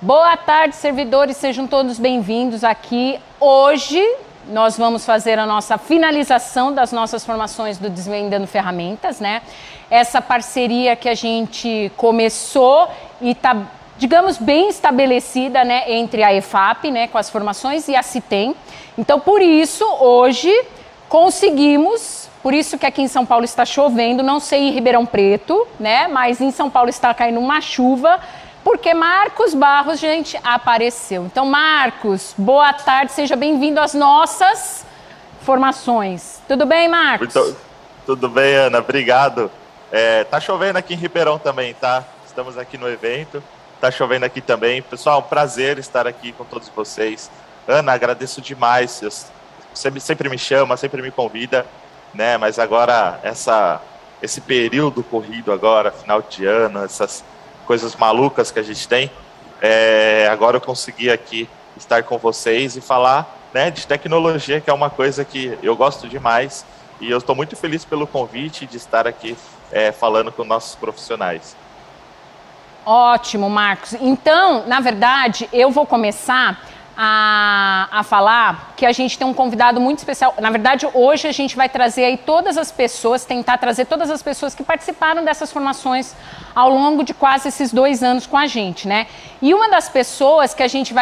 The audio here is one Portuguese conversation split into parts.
Boa tarde, servidores, sejam todos bem-vindos aqui. Hoje nós vamos fazer a nossa finalização das nossas formações do Desvendando Ferramentas, né? Essa parceria que a gente começou e está, digamos, bem estabelecida, né, entre a EFAP, né, com as formações, e a CITEM. Então, por isso, hoje conseguimos, por isso que aqui em São Paulo está chovendo, não sei em Ribeirão Preto, né, mas em São Paulo está caindo uma chuva, porque Marcos Barros, gente, apareceu. Então, Marcos, boa tarde, seja bem-vindo às nossas formações. Tudo bem, Marcos? Tudo bem, Ana, obrigado. Tá chovendo aqui em Ribeirão também, tá? Estamos aqui no evento, tá chovendo aqui também. Pessoal, um prazer estar aqui com todos vocês. Ana, agradeço demais, você sempre me chama, sempre me convida, né? Mas agora, esse período corrido agora, final de ano, essas coisas malucas que a gente tem, agora eu consegui aqui estar com vocês e falar, né, de tecnologia, que é uma coisa que eu gosto demais, e eu estou muito feliz pelo convite de estar aqui falando com nossos profissionais. Ótimo, Marcos. Então, na verdade, eu vou começar a falar que a gente tem um convidado muito especial. Na verdade, hoje a gente vai trazer aí todas as pessoas, tentar trazer todas as pessoas que participaram dessas formações ao longo de quase esses 2 anos com a gente, né? E uma das pessoas que a gente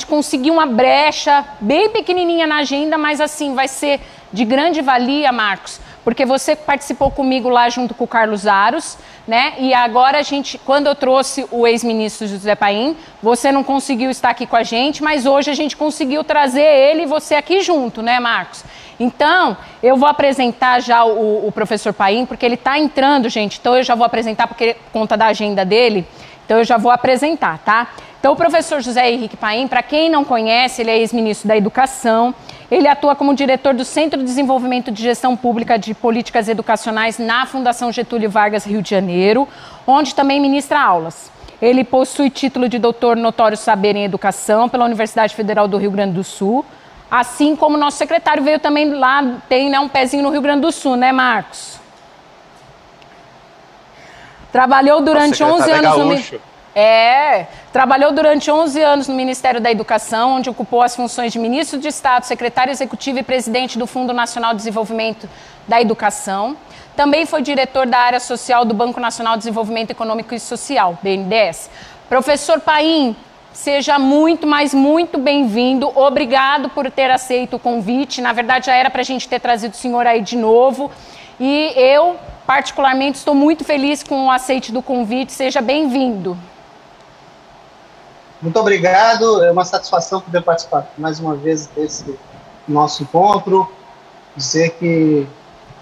conseguiu uma brecha bem pequenininha na agenda, mas assim, vai ser de grande valia, Marcos, porque você participou comigo lá junto com o Carlos Aros, né? E agora quando eu trouxe o ex-ministro José Paim, você não conseguiu estar aqui com a gente, mas hoje a gente conseguiu trazer ele e você aqui junto, né, Marcos? Então, eu vou apresentar já o professor Paim, porque ele está entrando, gente, então eu já vou apresentar por conta da agenda dele, então eu já vou apresentar, tá? Então, o professor José Henrique Paim, para quem não conhece, ele é ex-ministro da Educação, ele atua como diretor do Centro de Desenvolvimento de Gestão Pública de Políticas Educacionais na Fundação Getúlio Vargas, Rio de Janeiro, onde também ministra aulas. Ele possui título de doutor notório saber em Educação pela Universidade Federal do Rio Grande do Sul, assim como nosso secretário veio também lá, tem, né, um pezinho no Rio Grande do Sul, né, Marcos? Trabalhou durante 11 anos trabalhou durante 11 anos no Ministério da Educação, onde ocupou as funções de ministro de Estado, secretário executivo e presidente do Fundo Nacional de Desenvolvimento da Educação. Também foi diretor da área social do Banco Nacional de Desenvolvimento Econômico e Social, BNDES. Professor Paim, seja muito, mas muito bem-vindo. Obrigado por ter aceito o convite. Na verdade, já era para a gente ter trazido o senhor aí de novo. E eu, particularmente, estou muito feliz com o aceite do convite. Seja bem-vindo. Muito obrigado, é uma satisfação poder participar mais uma vez desse nosso encontro, dizer que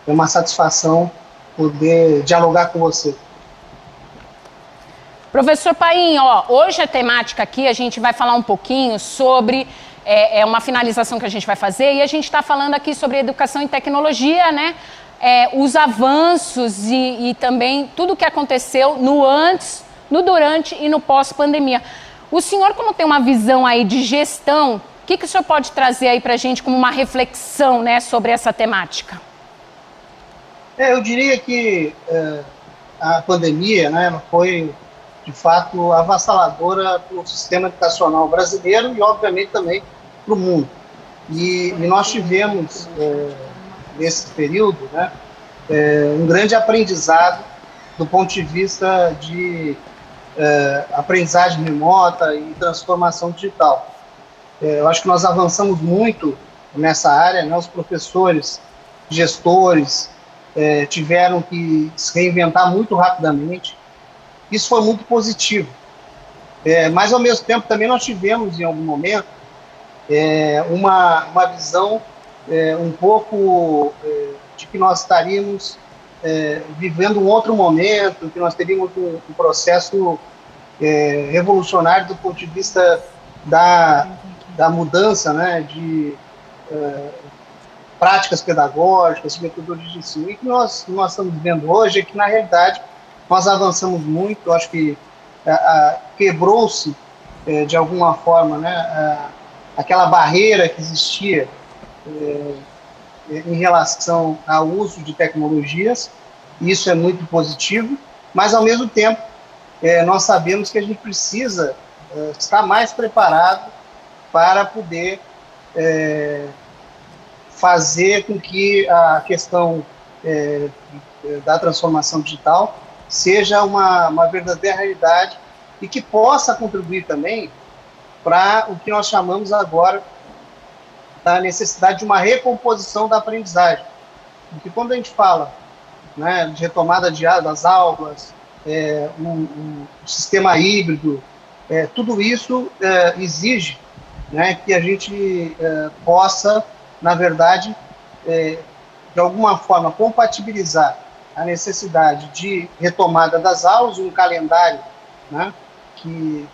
é uma satisfação poder dialogar com você. Professor Paim, hoje a temática aqui, a gente vai falar um pouquinho sobre uma finalização que a gente vai fazer, e a gente está falando aqui sobre educação e tecnologia, né? Os avanços e também tudo o que aconteceu no antes, no durante e no pós-pandemia. O senhor, como tem uma visão aí de gestão, o que o senhor pode trazer aí para a gente como uma reflexão, né, sobre essa temática? Eu diria que a pandemia, né, ela foi, de fato, avassaladora para o sistema educacional brasileiro e, obviamente, também para o mundo. E nós tivemos, nesse período, né, um grande aprendizado do ponto de vista de aprendizagem remota e transformação digital. Eu acho que nós avançamos muito nessa área, né? Os professores, gestores tiveram que se reinventar muito rapidamente. Isso foi muito positivo. Mas, ao mesmo tempo, também nós tivemos, em algum momento, uma visão um pouco de que nós estaríamos vivendo um outro momento, que nós teríamos um processo revolucionário do ponto de vista da mudança, né, de práticas pedagógicas, metodologias de ensino. E o que nós estamos vendo hoje é que, na realidade, nós avançamos muito. Eu acho que quebrou-se, de alguma forma, né, aquela barreira que existia em relação ao uso de tecnologias, isso é muito positivo, mas, ao mesmo tempo, nós sabemos que a gente precisa estar mais preparado para poder fazer com que a questão da transformação digital seja uma verdadeira realidade e que possa contribuir também para o que nós chamamos agora da necessidade de uma recomposição da aprendizagem. Porque quando a gente fala, né, de retomada das aulas, um sistema híbrido, tudo isso exige, né, que a gente possa, na verdade, de alguma forma, compatibilizar a necessidade de retomada das aulas, um calendário, né, que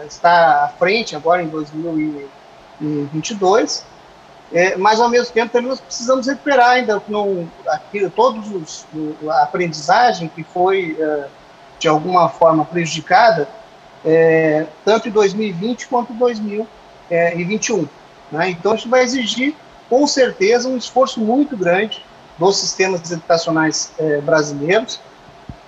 está à frente agora em 2022, mas, ao mesmo tempo, também nós precisamos recuperar ainda a aprendizagem que foi, de alguma forma, prejudicada, tanto em 2020 quanto em 2021. Né? Então, isso vai exigir, com certeza, um esforço muito grande dos sistemas educacionais brasileiros,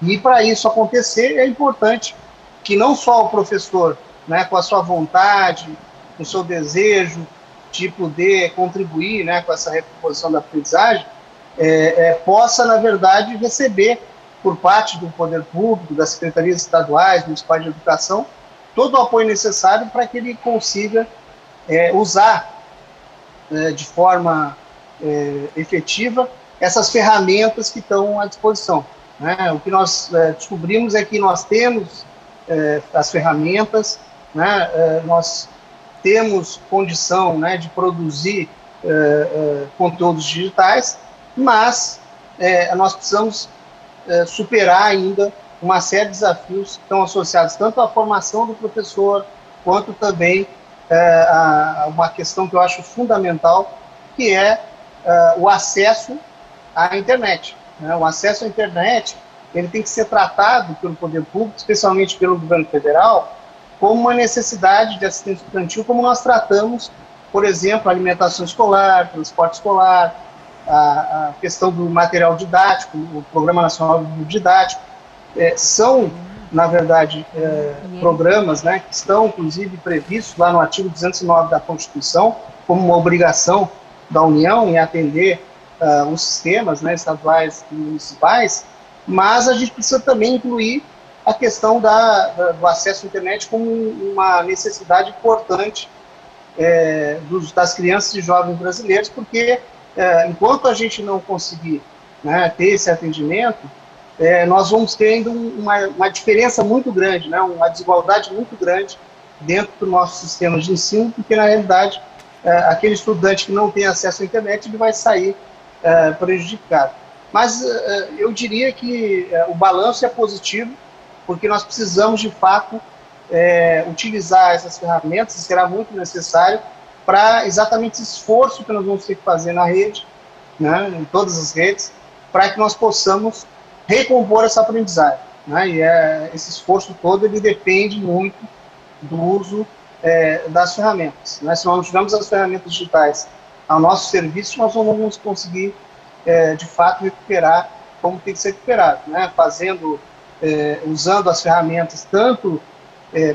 e, para isso acontecer, é importante que não só o professor, né, com a sua vontade, com o seu desejo de poder contribuir, né, com essa recomposição da aprendizagem, possa, na verdade, receber, por parte do poder público, das secretarias estaduais, municipais de educação, todo o apoio necessário para que ele consiga usar de forma efetiva essas ferramentas que estão à disposição. Né? O que nós descobrimos é que nós temos as ferramentas, né? Nós temos condição, né, de produzir conteúdos digitais, mas nós precisamos superar ainda uma série de desafios que estão associados tanto à formação do professor, quanto também a uma questão que eu acho fundamental, que é o acesso à internet. Né? O acesso à internet, ele tem que ser tratado pelo poder público, especialmente pelo governo federal, como uma necessidade de assistência estudantil, como nós tratamos, por exemplo, a alimentação escolar, transporte escolar, a questão do material didático, o Programa Nacional Didático. São, na verdade, programas, né, que estão, inclusive, previstos lá no artigo 209 da Constituição, como uma obrigação da União em atender os sistemas, né, estaduais e municipais, mas a gente precisa também incluir a questão do acesso à internet como uma necessidade importante das crianças e jovens brasileiros, porque enquanto a gente não conseguir, né, ter esse atendimento, nós vamos tendo uma diferença muito grande, né, uma desigualdade muito grande dentro do nosso sistema de ensino, porque, na realidade, aquele estudante que não tem acesso à internet, ele vai sair prejudicado. Mas eu diria que o balanço é positivo, porque nós precisamos, de fato, utilizar essas ferramentas, e será muito necessário, para exatamente esse esforço que nós vamos ter que fazer na rede, né, em todas as redes, para que nós possamos recompor essa aprendizagem. Né, e esse esforço todo, ele depende muito do uso das ferramentas. Né. Se nós não tivermos as ferramentas digitais ao nosso serviço, nós não vamos conseguir, de fato, recuperar como tem que ser recuperado, né, usando as ferramentas tanto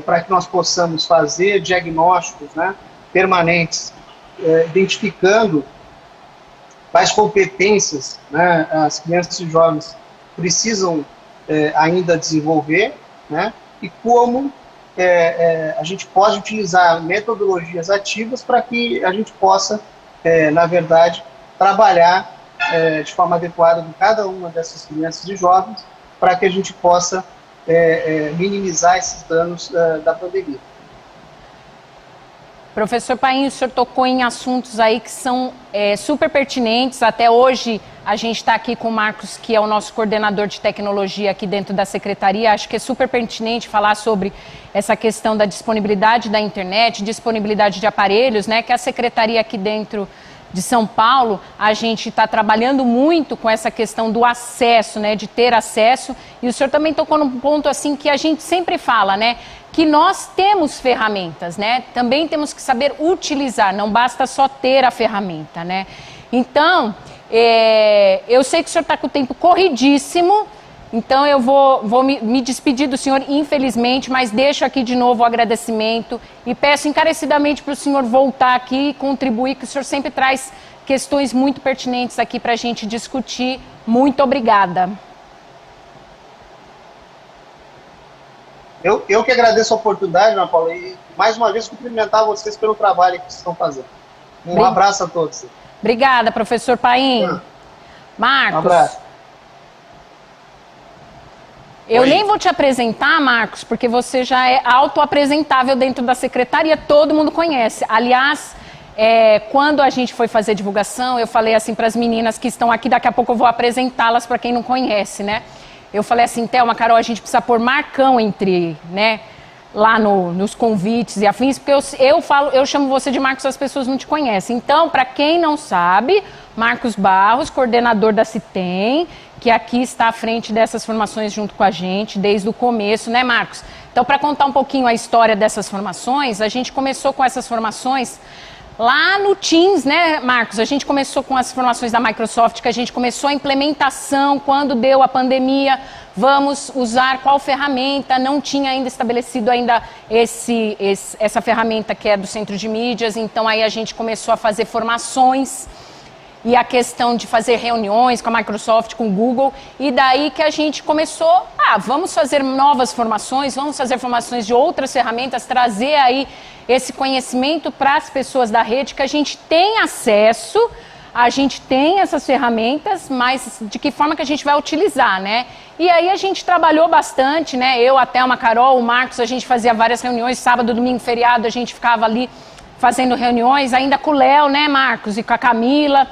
para que nós possamos fazer diagnósticos, né, permanentes, identificando quais competências, né, as crianças e jovens precisam ainda desenvolver, né, e como a gente pode utilizar metodologias ativas para que a gente possa, na verdade, trabalhar de forma adequada com cada uma dessas crianças e jovens, para que a gente possa minimizar esses danos da pandemia. Professor Painho, o senhor tocou em assuntos aí que são super pertinentes. Até hoje a gente está aqui com o Marcos, que é o nosso coordenador de tecnologia aqui dentro da secretaria. Acho que é super pertinente falar sobre essa questão da disponibilidade da internet, disponibilidade de aparelhos, né? Que a secretaria aqui dentro de São Paulo, a gente está trabalhando muito com essa questão do acesso, né, de ter acesso, e o senhor também tocou num ponto assim que a gente sempre fala, né, que nós temos ferramentas, né, também temos que saber utilizar, não basta só ter a ferramenta, né. Então, eu sei que o senhor está com o tempo corridíssimo, então eu vou me despedir do senhor, infelizmente, mas deixo aqui de novo o agradecimento e peço encarecidamente para o senhor voltar aqui e contribuir, que o senhor sempre traz questões muito pertinentes aqui para a gente discutir. Muito obrigada. Eu que agradeço a oportunidade, Ana Paula, e mais uma vez cumprimentar vocês pelo trabalho que vocês estão fazendo. Um abraço a todos. Obrigada, professor Paim. Marcos. Um abraço. Eu nem vou te apresentar, Marcos, porque você já é autoapresentável dentro da secretaria, todo mundo conhece. Aliás, quando a gente foi fazer divulgação, eu falei assim para as meninas que estão aqui, daqui a pouco eu vou apresentá-las para quem não conhece, né? Eu falei assim, Thelma, Carol, a gente precisa pôr Marcão entre, né, lá nos convites e afins, porque eu chamo você de Marcos, as pessoas não te conhecem. Então, para quem não sabe, Marcos Barros, coordenador da CITEM, que aqui está à frente dessas formações junto com a gente desde o começo, né, Marcos? Então, para contar um pouquinho a história dessas formações, a gente começou com essas formações lá no Teams, né, Marcos? A gente começou com as formações da Microsoft, que a gente começou a implementação quando deu a pandemia. Vamos usar qual ferramenta? Não tinha ainda estabelecido essa ferramenta que é do Centro de Mídias. Então, aí a gente começou a fazer formações e a questão de fazer reuniões com a Microsoft, com o Google. E daí que a gente começou, vamos fazer novas formações, vamos fazer formações de outras ferramentas, trazer aí esse conhecimento para as pessoas da rede, que a gente tem acesso, a gente tem essas ferramentas, mas de que forma que a gente vai utilizar, né? E aí a gente trabalhou bastante, né? Eu, a Thelma, a Carol, o Marcos, a gente fazia várias reuniões, sábado, domingo, feriado, a gente ficava ali fazendo reuniões, ainda com o Léo, né, Marcos, e com a Camila.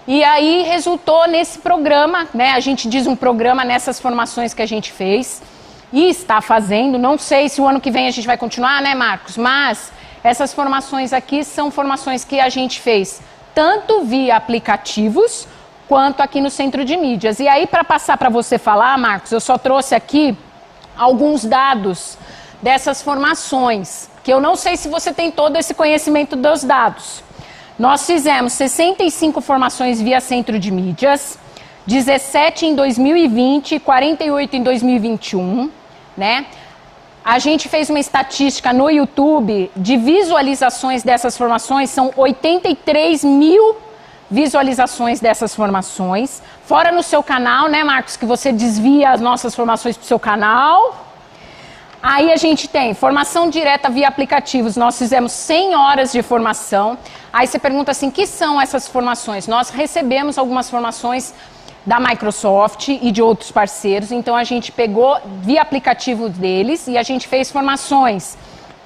E aí resultou nesse programa, né? A gente diz um programa nessas formações que a gente fez e está fazendo. Não sei se o ano que vem a gente vai continuar, né, Marcos? Mas essas formações aqui são formações que a gente fez tanto via aplicativos quanto aqui no Centro de Mídias. E aí, para passar para você falar, Marcos, eu só trouxe aqui alguns dados dessas formações, que eu não sei se você tem todo esse conhecimento dos dados. Nós fizemos 65 formações via Centro de Mídias, 17 em 2020 e 48 em 2021, né? A gente fez uma estatística no YouTube de visualizações dessas formações, são 83 mil visualizações dessas formações. Fora no seu canal, né, Marcos, que você desvia as nossas formações para o seu canal. Aí a gente tem formação direta via aplicativos, nós fizemos 100 horas de formação. Aí você pergunta assim, que são essas formações? Nós recebemos algumas formações da Microsoft e de outros parceiros, então a gente pegou via aplicativo deles e a gente fez formações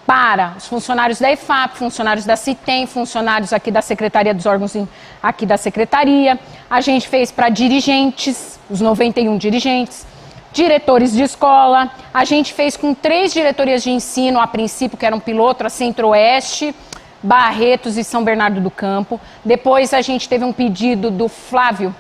para os funcionários da EFAP, funcionários da CITEM, funcionários aqui da Secretaria dos Órgãos aqui da Secretaria. A gente fez para dirigentes, os 91 dirigentes, diretores de escola. A gente fez com 3 diretorias de ensino, a princípio, que eram piloto, a Centro-Oeste, Barretos e São Bernardo do Campo. Depois a gente teve um pedido do Flávio,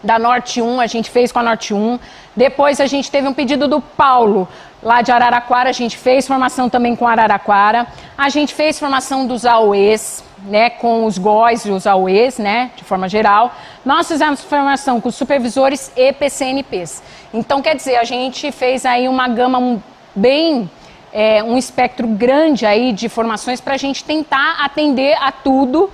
da Norte 1, a gente fez com a Norte 1. Depois a gente teve um pedido do Paulo, lá de Araraquara, a gente fez formação também com Araraquara. A gente fez formação dos AOEs, né, com os GOIs e os AOEs, né, de forma geral. Nós fizemos formação com supervisores e PCNPs. Então, quer dizer, a gente fez aí uma gama bem, um espectro grande aí de formações para a gente tentar atender a tudo,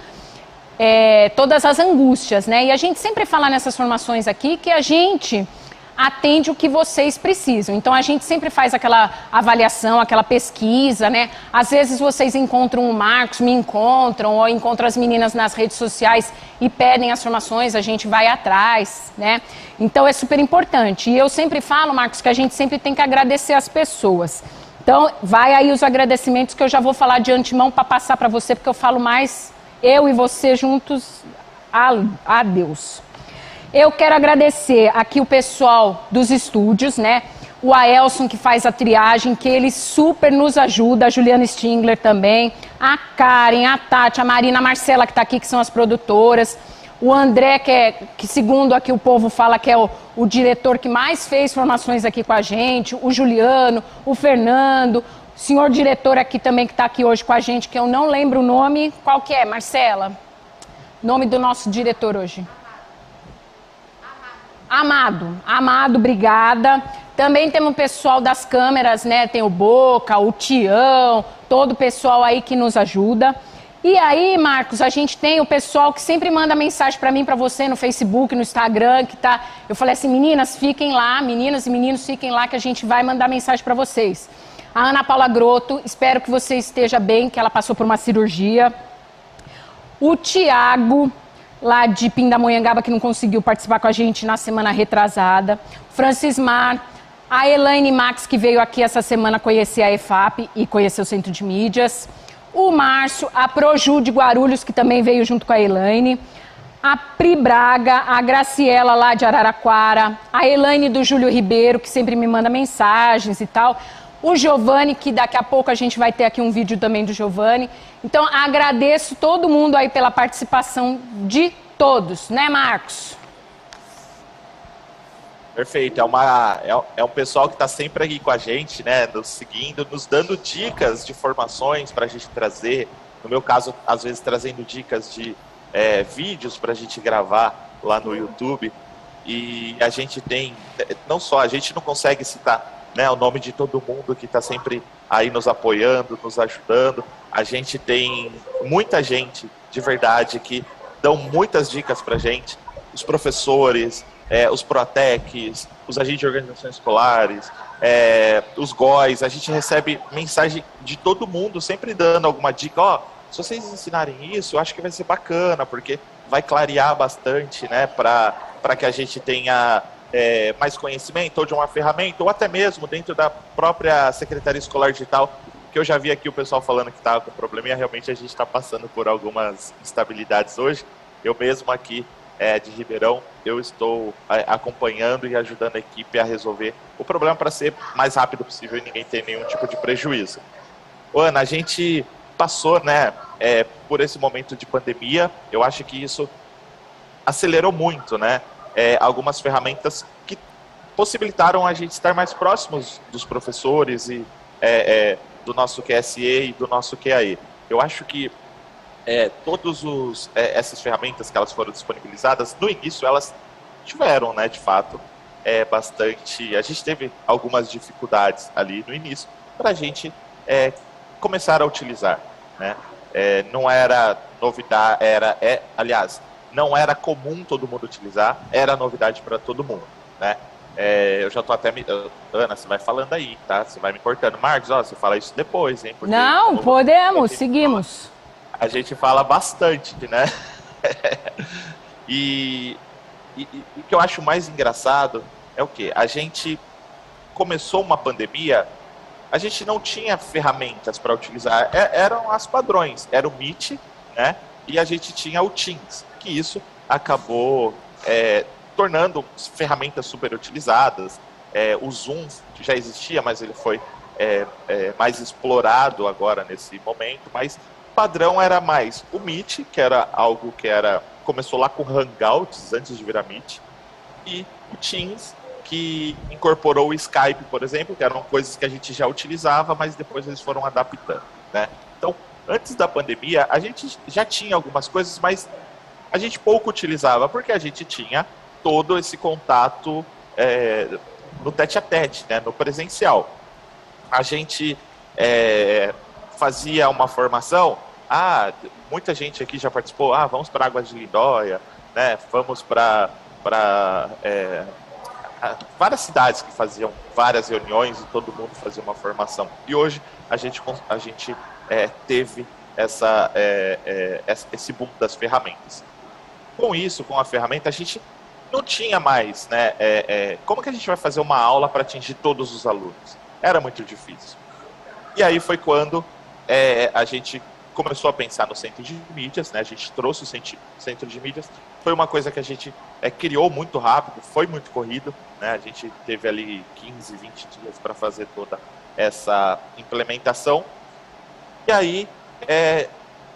todas as angústias, né? E a gente sempre fala nessas formações aqui que a gente atende o que vocês precisam. Então, a gente sempre faz aquela avaliação, aquela pesquisa, né? Às vezes vocês encontram o Marcos, me encontram, ou encontram as meninas nas redes sociais e pedem as formações, a gente vai atrás, né? Então, é super importante. E eu sempre falo, Marcos, que a gente sempre tem que agradecer as pessoas. Então, vai aí os agradecimentos que eu já vou falar de antemão para passar para você, porque eu falo mais eu e você juntos a Deus. Eu quero agradecer aqui o pessoal dos estúdios, né? O Aelson, que faz a triagem, que ele super nos ajuda, a Juliana Stingler também, a Karen, a Tati, a Marina, a Marcela, que está aqui, que são as produtoras, o André, que segundo aqui o povo fala que é o diretor que mais fez formações aqui com a gente, o Juliano, o Fernando, o senhor diretor aqui também, que está aqui hoje com a gente, que eu não lembro o nome, qual que é, Marcela? Nome do nosso diretor hoje. Amado, obrigada. Também temos o pessoal das câmeras, né? Tem o Boca, o Tião, todo o pessoal aí que nos ajuda. E aí, Marcos, a gente tem o pessoal que sempre manda mensagem para mim, para você, no Facebook, no Instagram, que tá... Eu falei assim, meninas, fiquem lá, meninas e meninos, fiquem lá que a gente vai mandar mensagem para vocês. A Ana Paula Grotto, espero que você esteja bem, que ela passou por uma cirurgia. O Tiago, lá de Pindamonhangaba, que não conseguiu participar com a gente na semana retrasada. Francis Mar, a Elaine Max, que veio aqui essa semana conhecer a EFAP e conhecer o Centro de Mídias. O Márcio, a Proju de Guarulhos, que também veio junto com a Elaine. A Pri Braga, a Graciela lá de Araraquara. A Elaine do Júlio Ribeiro, que sempre me manda mensagens e tal. O Giovanni, que daqui a pouco a gente vai ter aqui um vídeo também do Giovanni. Então, agradeço todo mundo aí pela participação de todos, né, Marcos? Perfeito, é um pessoal que está sempre aqui com a gente, né, nos seguindo, nos dando dicas de formações para a gente trazer, no meu caso, às vezes trazendo dicas de vídeos para a gente gravar lá no YouTube, e a gente tem, não só, a gente não consegue citar, né, o nome de todo mundo que está sempre aí nos apoiando, nos ajudando, a gente tem muita gente de verdade que dão muitas dicas para a gente, os professores, os Protecs, os agentes de organizações escolares, os GOIs, a gente recebe mensagem de todo mundo, sempre dando alguma dica, ó, se vocês ensinarem isso, eu acho que vai ser bacana, porque vai clarear bastante, né, para que a gente tenha mais conhecimento, ou de uma ferramenta, ou até mesmo dentro da própria Secretaria Escolar Digital, que eu já vi aqui o pessoal falando que estava com probleminha, realmente a gente está passando por algumas instabilidades hoje, eu mesmo aqui, de Ribeirão, eu estou acompanhando e ajudando a equipe a resolver o problema para ser mais rápido possível e ninguém ter nenhum tipo de prejuízo. Ana, a gente passou, né, por esse momento de pandemia, eu acho que isso acelerou muito, né, algumas ferramentas que possibilitaram a gente estar mais próximos dos professores e do nosso QSE e do nosso QAE. Eu acho que todas essas ferramentas que elas foram disponibilizadas, no início elas tiveram, né, de fato, bastante... A gente teve algumas dificuldades ali no início para a gente começar a utilizar, né? Não era novidade, aliás, não era comum todo mundo utilizar, era novidade para todo mundo, né? Eu já tô até Ana, você vai falando aí, tá? Você vai me cortando. Marcos, ó, você fala isso depois, hein? Porque não, podemos, seguimos. A gente fala bastante, né? E o que eu acho mais engraçado é o quê? A gente começou uma pandemia, a gente não tinha ferramentas para utilizar, eram as padrões, era o Meet, né? E a gente tinha o Teams, que isso acabou tornando ferramentas super utilizadas. O Zoom já existia, mas ele foi mais explorado agora nesse momento, mas padrão era mais o Meet, que era algo que começou lá com Hangouts, antes de virar Meet, e o Teams, que incorporou o Skype, por exemplo, que eram coisas que a gente já utilizava, mas depois eles foram adaptando, né? Então, antes da pandemia, a gente já tinha algumas coisas, mas a gente pouco utilizava, porque a gente tinha todo esse contato no tete-a-tete, né, no presencial. A gente fazia uma formação, muita gente aqui já participou, vamos para Águas de Lindóia, né, vamos para várias cidades que faziam várias reuniões e todo mundo fazia uma formação. E hoje a gente teve esse boom das ferramentas. Com isso, com a ferramenta, a gente não tinha mais, né, como que a gente vai fazer uma aula para atingir todos os alunos? Era muito difícil. E aí foi quando a gente começou a pensar no centro de mídias, né? A gente trouxe o centro de mídias, foi uma coisa que a gente criou muito rápido, foi muito corrido, né? A gente teve ali 15, 20 dias para fazer toda essa implementação, e aí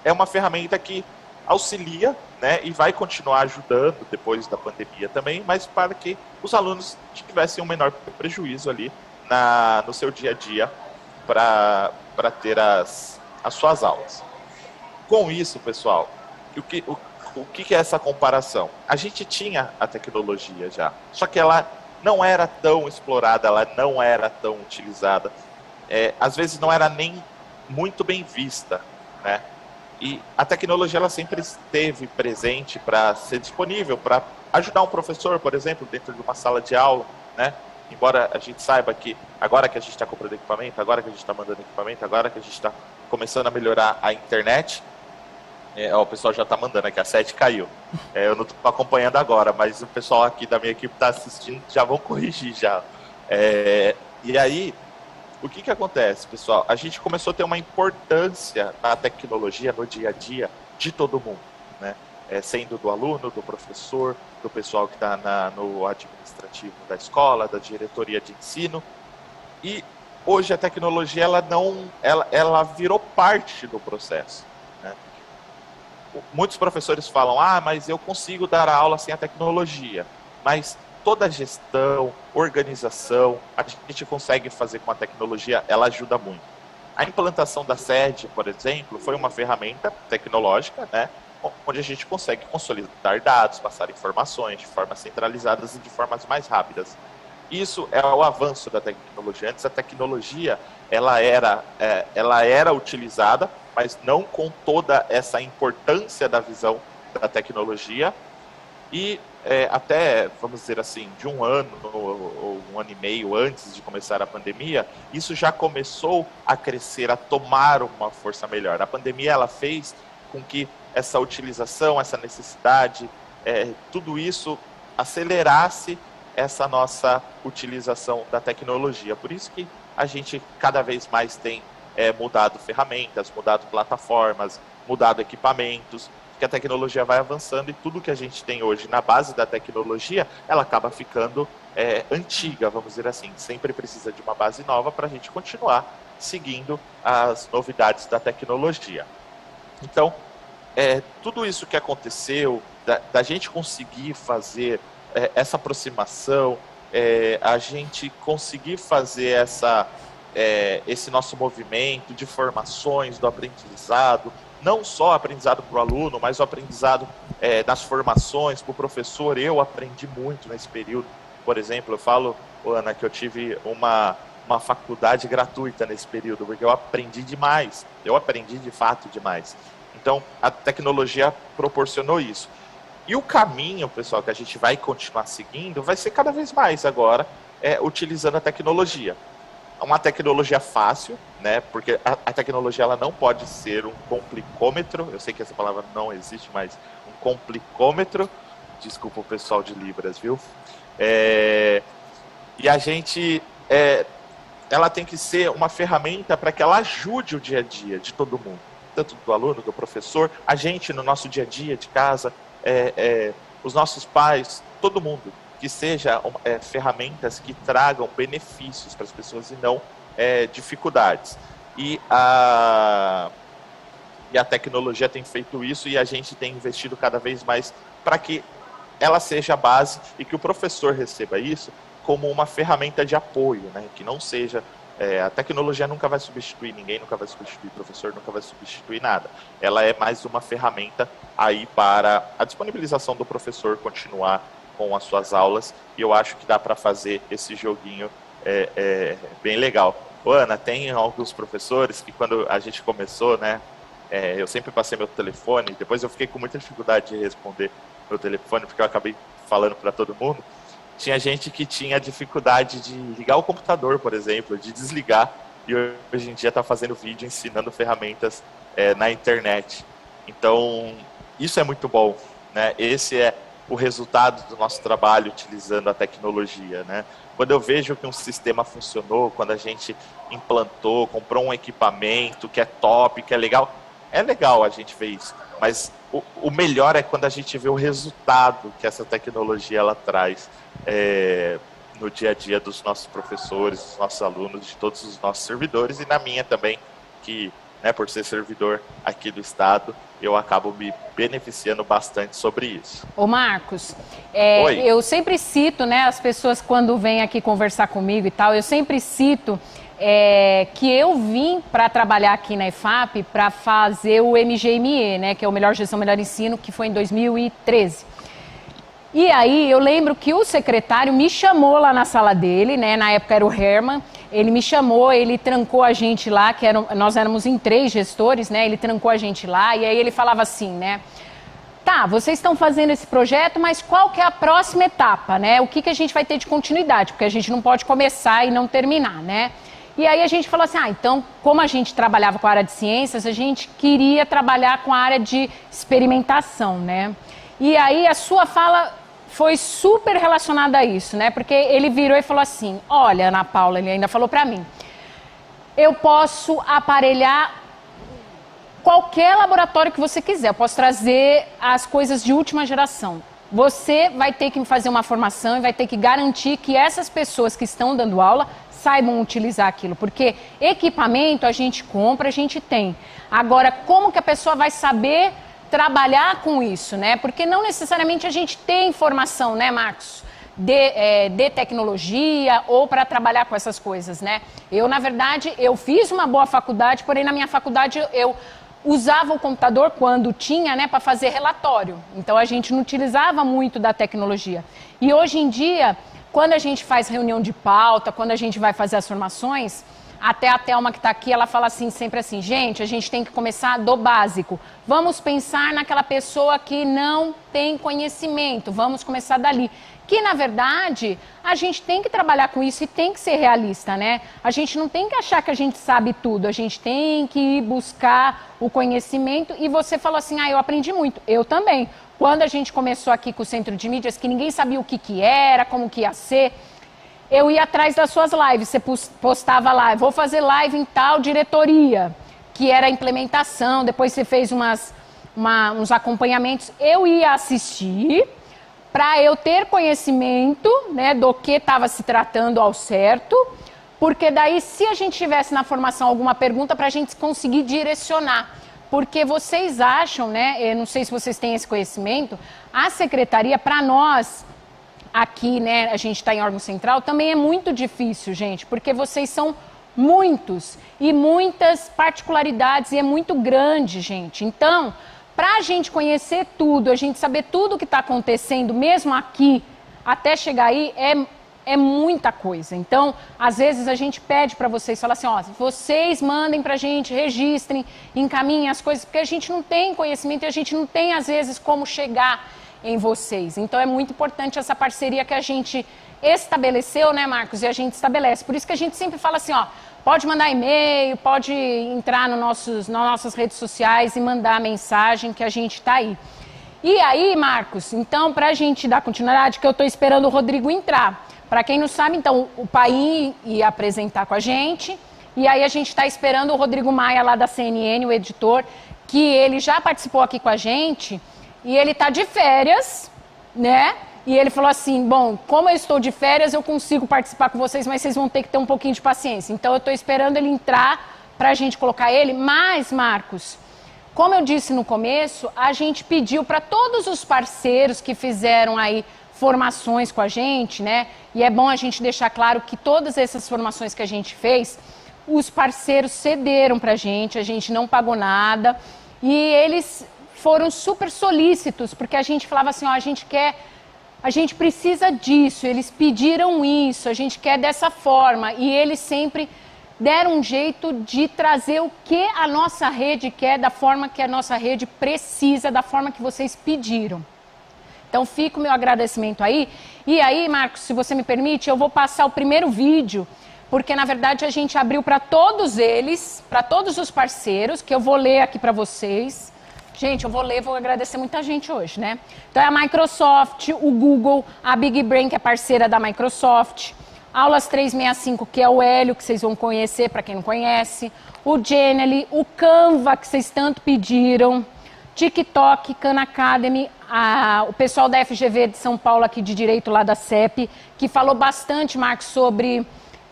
é uma ferramenta que auxilia, né? E vai continuar ajudando depois da pandemia também, mas para que os alunos tivessem um menor prejuízo ali no seu dia a dia para ter as suas aulas. Com isso, pessoal, o que é essa comparação? A gente tinha a tecnologia já, só que ela não era tão explorada, ela não era tão utilizada, às vezes não era nem muito bem vista, né? E a tecnologia ela sempre esteve presente para ser disponível, para ajudar um professor, por exemplo, dentro de uma sala de aula, né? Embora a gente saiba que agora que a gente está comprando equipamento, agora que a gente está mandando equipamento, agora que a gente está começando a melhorar a internet, o pessoal já está mandando aqui, a sede caiu. Eu não estou acompanhando agora, mas o pessoal aqui da minha equipe está assistindo, já vão corrigir já. E aí, o que acontece, pessoal? A gente começou a ter uma importância na tecnologia, no dia a dia, de todo mundo, né? Sendo do aluno, do professor, do pessoal que está no administrativo da escola, da diretoria de ensino. E hoje a tecnologia ela virou parte do processo, né? Muitos professores falam, mas eu consigo dar a aula sem a tecnologia. Mas toda a gestão, organização, a gente consegue fazer com a tecnologia, ela ajuda muito. A implantação da sede, por exemplo, foi uma ferramenta tecnológica, né, onde a gente consegue consolidar dados, passar informações de formas centralizadas e de formas mais rápidas. Isso é o avanço da tecnologia. Antes a tecnologia ela era utilizada, mas não com toda essa importância da visão da tecnologia. E até, vamos dizer assim, de um ano ou um ano e meio antes de começar a pandemia, isso já começou a crescer, a tomar uma força melhor. A pandemia ela fez com que essa utilização, essa necessidade, tudo isso acelerasse essa nossa utilização da tecnologia. Por isso que a gente cada vez mais tem mudado ferramentas, mudado plataformas, mudado equipamentos, que a tecnologia vai avançando e tudo que a gente tem hoje na base da tecnologia, ela acaba ficando antiga, vamos dizer assim. Sempre precisa de uma base nova para a gente continuar seguindo as novidades da tecnologia. Então, tudo isso que aconteceu, da gente conseguir fazer essa aproximação, a gente conseguir fazer esse nosso movimento de formações, do aprendizado, não só o aprendizado para o aluno, mas o aprendizado das formações para o professor. Eu aprendi muito nesse período. Por exemplo, eu falo, Ana, que eu tive uma faculdade gratuita nesse período, porque eu aprendi demais. Eu aprendi de fato demais. Então, a tecnologia proporcionou isso. E o caminho, pessoal, que a gente vai continuar seguindo, vai ser cada vez mais agora, utilizando a tecnologia. Uma tecnologia fácil, né? Porque a tecnologia ela não pode ser um complicômetro. Eu sei que essa palavra não existe, mas um complicômetro. Desculpa o pessoal de Libras, viu? E a gente, ela tem que ser uma ferramenta para que ela ajude o dia a dia de todo mundo, tanto do aluno, do professor, a gente no nosso dia a dia de casa, os nossos pais, todo mundo. Que sejam ferramentas que tragam benefícios para as pessoas e não dificuldades. E a tecnologia tem feito isso e a gente tem investido cada vez mais para que ela seja a base e que o professor receba isso como uma ferramenta de apoio, né? Que não seja... a tecnologia nunca vai substituir ninguém, nunca vai substituir o professor, nunca vai substituir nada. Ela é mais uma ferramenta aí para a disponibilização do professor continuar com as suas aulas, e eu acho que dá para fazer esse joguinho bem legal. Ana, tem alguns professores que quando a gente começou, né, eu sempre passei meu telefone, depois eu fiquei com muita dificuldade de responder meu telefone, porque eu acabei falando para todo mundo. Tinha gente que tinha dificuldade de ligar o computador, por exemplo, de desligar, e hoje em dia está fazendo vídeo ensinando ferramentas na internet. Então, isso é muito bom, né? Esse é o resultado do nosso trabalho utilizando a tecnologia, né? Quando eu vejo que um sistema funcionou, quando a gente implantou, comprou um equipamento que é top, que é legal a gente ver isso, mas o melhor é quando a gente vê o resultado que essa tecnologia ela traz no dia a dia dos nossos professores, dos nossos alunos, de todos os nossos servidores e na minha também, que, né, por ser servidor aqui do Estado, eu acabo me beneficiando bastante sobre isso. Ô Marcos, eu sempre cito, né, as pessoas quando vêm aqui conversar comigo e tal, eu sempre cito que eu vim para trabalhar aqui na EFAP para fazer o MGME, né, que é o Melhor Gestão, Melhor Ensino, que foi em 2013. E aí eu lembro que o secretário me chamou lá na sala dele, né, na época era o Herman, ele me chamou, ele trancou a gente lá, nós éramos em 3 gestores, né, ele trancou a gente lá, e aí ele falava assim, né, tá, vocês estão fazendo esse projeto, mas qual que é a próxima etapa, né, o que a gente vai ter de continuidade, porque a gente não pode começar e não terminar, né. E aí a gente falou assim, então, como a gente trabalhava com a área de ciências, a gente queria trabalhar com a área de experimentação, né. E aí a sua fala foi super relacionada a isso, né? Porque ele virou e falou assim, olha, Ana Paula, ele ainda falou pra mim, eu posso aparelhar qualquer laboratório que você quiser, eu posso trazer as coisas de última geração. Você vai ter que me fazer uma formação e vai ter que garantir que essas pessoas que estão dando aula saibam utilizar aquilo, porque equipamento a gente compra, a gente tem. Agora, como que a pessoa vai saber trabalhar com isso, né? Porque não necessariamente a gente tem informação, né, Marcos, de tecnologia ou para trabalhar com essas coisas, né? Eu, na verdade, eu fiz uma boa faculdade, porém na minha faculdade eu usava o computador quando tinha, né, para fazer relatório. Então a gente não utilizava muito da tecnologia. E hoje em dia, quando a gente faz reunião de pauta, quando a gente vai fazer as formações, até a Thelma que está aqui, ela fala assim, sempre assim, gente, a gente tem que começar do básico. Vamos pensar naquela pessoa que não tem conhecimento, vamos começar dali. Que, na verdade, a gente tem que trabalhar com isso e tem que ser realista, né? A gente não tem que achar que a gente sabe tudo, a gente tem que ir buscar o conhecimento. E você falou assim, eu aprendi muito. Eu também. Quando a gente começou aqui com o Centro de Mídias, que ninguém sabia o que era, como que ia ser, eu ia atrás das suas lives, você postava lá, vou fazer live em tal diretoria, que era a implementação, depois você fez uns acompanhamentos, eu ia assistir para eu ter conhecimento, né, do que estava se tratando ao certo, porque daí se a gente tivesse na formação alguma pergunta para a gente conseguir direcionar, porque vocês acham, né, eu não sei se vocês têm esse conhecimento, a secretaria para nós aqui, né, a gente está em órgão central, também é muito difícil, gente, porque vocês são muitos e muitas particularidades e é muito grande, gente. Então, para a gente conhecer tudo, a gente saber tudo o que está acontecendo, mesmo aqui, até chegar aí, é muita coisa. Então, às vezes a gente pede para vocês, fala assim, vocês mandem para a gente, registrem, encaminhem as coisas, porque a gente não tem conhecimento e a gente não tem, às vezes, como chegar em vocês. Então é muito importante essa parceria que a gente estabeleceu, né, Marcos? E a gente estabelece. Por isso que a gente sempre fala assim, pode mandar e-mail, pode entrar nas nossas redes sociais e mandar mensagem que a gente está aí. E aí, Marcos, então, para a gente dar continuidade, que eu estou esperando o Rodrigo entrar. Para quem não sabe, então, o Paim ia apresentar com a gente, e aí a gente está esperando o Rodrigo Maia lá da CNN, o editor, que ele já participou aqui com a gente. E ele está de férias, né? E ele falou assim, bom, como eu estou de férias, eu consigo participar com vocês, mas vocês vão ter que ter um pouquinho de paciência. Então, eu estou esperando ele entrar para a gente colocar ele. Mas, Marcos, como eu disse no começo, a gente pediu para todos os parceiros que fizeram aí formações com a gente, né? E é bom a gente deixar claro que todas essas formações que a gente fez, os parceiros cederam para a gente não pagou nada. E eles foram super solícitos, porque a gente falava assim, a gente precisa disso, eles pediram isso, a gente quer dessa forma, e eles sempre deram um jeito de trazer o que a nossa rede quer, da forma que a nossa rede precisa, da forma que vocês pediram. Então fica o meu agradecimento aí, e aí, Marcos, se você me permite, eu vou passar o primeiro vídeo, porque na verdade a gente abriu para todos eles, para todos os parceiros, que eu vou ler aqui para vocês. Gente, eu vou agradecer muita gente hoje, né? Então é a Microsoft, o Google, a Big Brain, que é parceira da Microsoft, Aulas 365, que é o Hélio, que vocês vão conhecer, para quem não conhece, o Genially, o Canva, que vocês tanto pediram, TikTok, Khan Academy, o pessoal da FGV de São Paulo, aqui de Direito, lá da CEP, que falou bastante, Marcos, sobre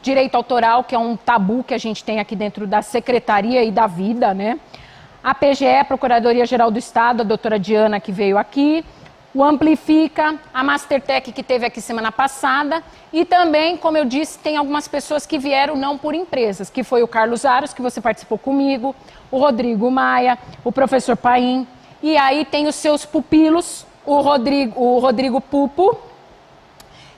direito autoral, que é um tabu que a gente tem aqui dentro da Secretaria e da Vida, né? A PGE, Procuradoria-Geral do Estado, a doutora Diana, que veio aqui, o Amplifica, a Mastertech que teve aqui semana passada e também, como eu disse, tem algumas pessoas que vieram não por empresas, que foi o Carlos Aros, que você participou comigo, o Rodrigo Maia, o professor Paim, e aí tem os seus pupilos, o Rodrigo Pupo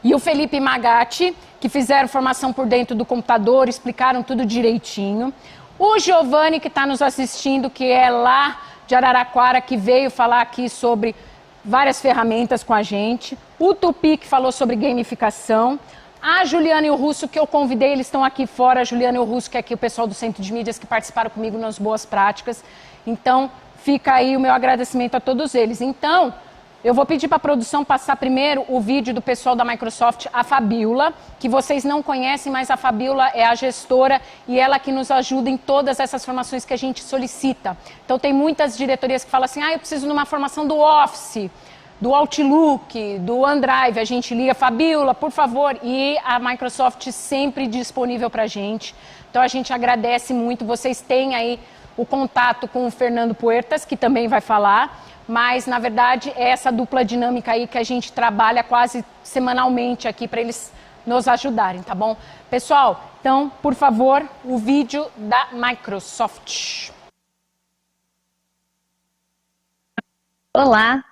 e o Felipe Magatti, que fizeram formação por dentro do computador, explicaram tudo direitinho. O Giovanni, que está nos assistindo, que é lá de Araraquara, que veio falar aqui sobre várias ferramentas com a gente. O Tupi, que falou sobre gamificação. A Juliana e o Russo, que eu convidei, eles estão aqui fora. A Juliana e o Russo, que é aqui o pessoal do Centro de Mídias, que participaram comigo nas boas práticas. Então, fica aí o meu agradecimento a todos eles. Então, eu vou pedir para a produção passar primeiro o vídeo do pessoal da Microsoft, a Fabiola, que vocês não conhecem, mas a Fabiola é a gestora e ela que nos ajuda em todas essas formações que a gente solicita. Então tem muitas diretorias que falam assim, eu preciso de uma formação do Office, do Outlook, do OneDrive. A gente liga, Fabiola, por favor, e a Microsoft sempre disponível para a gente. Então a gente agradece muito, vocês têm aí o contato com o Fernando Puertas, que também vai falar. Mas, na verdade, é essa dupla dinâmica aí que a gente trabalha quase semanalmente aqui para eles nos ajudarem, tá bom? Pessoal, então, por favor, o vídeo da Microsoft. Olá,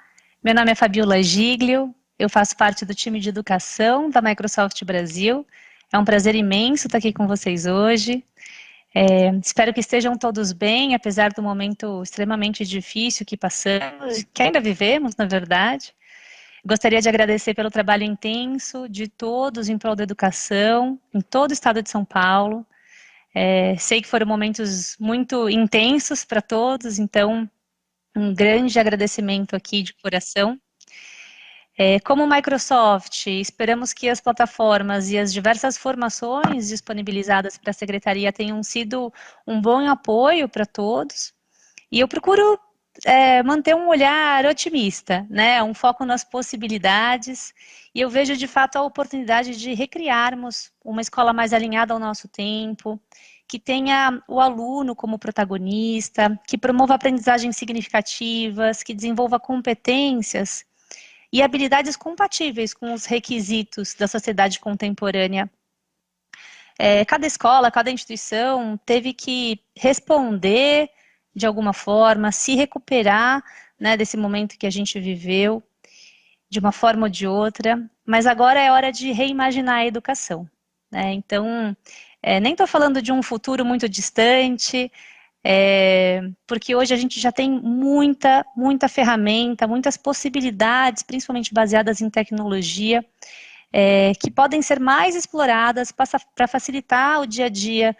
meu nome é Fabiola Giglio, eu faço parte do time de educação da Microsoft Brasil. É um prazer imenso estar aqui com vocês hoje. Espero que estejam todos bem, apesar do momento extremamente difícil que passamos, que ainda vivemos, na verdade. Gostaria de agradecer pelo trabalho intenso de todos em prol da educação, em todo o estado de São Paulo. Sei que foram momentos muito intensos para todos, então um grande agradecimento aqui de coração. Como Microsoft, esperamos que as plataformas e as diversas formações disponibilizadas para a Secretaria tenham sido um bom apoio para todos. E eu procuro manter um olhar otimista, né? Um foco nas possibilidades. E eu vejo, de fato, a oportunidade de recriarmos uma escola mais alinhada ao nosso tempo, que tenha o aluno como protagonista, que promova aprendizagens significativas, que desenvolva competências e habilidades compatíveis com os requisitos da sociedade contemporânea. Cada escola, cada instituição teve que responder de alguma forma, se recuperar, né, desse momento que a gente viveu, de uma forma ou de outra, mas agora é hora de reimaginar a educação, né? Então, nem estou falando de um futuro muito distante, porque hoje a gente já tem muita ferramenta, muitas possibilidades, principalmente baseadas em tecnologia, que podem ser mais exploradas para facilitar o dia a dia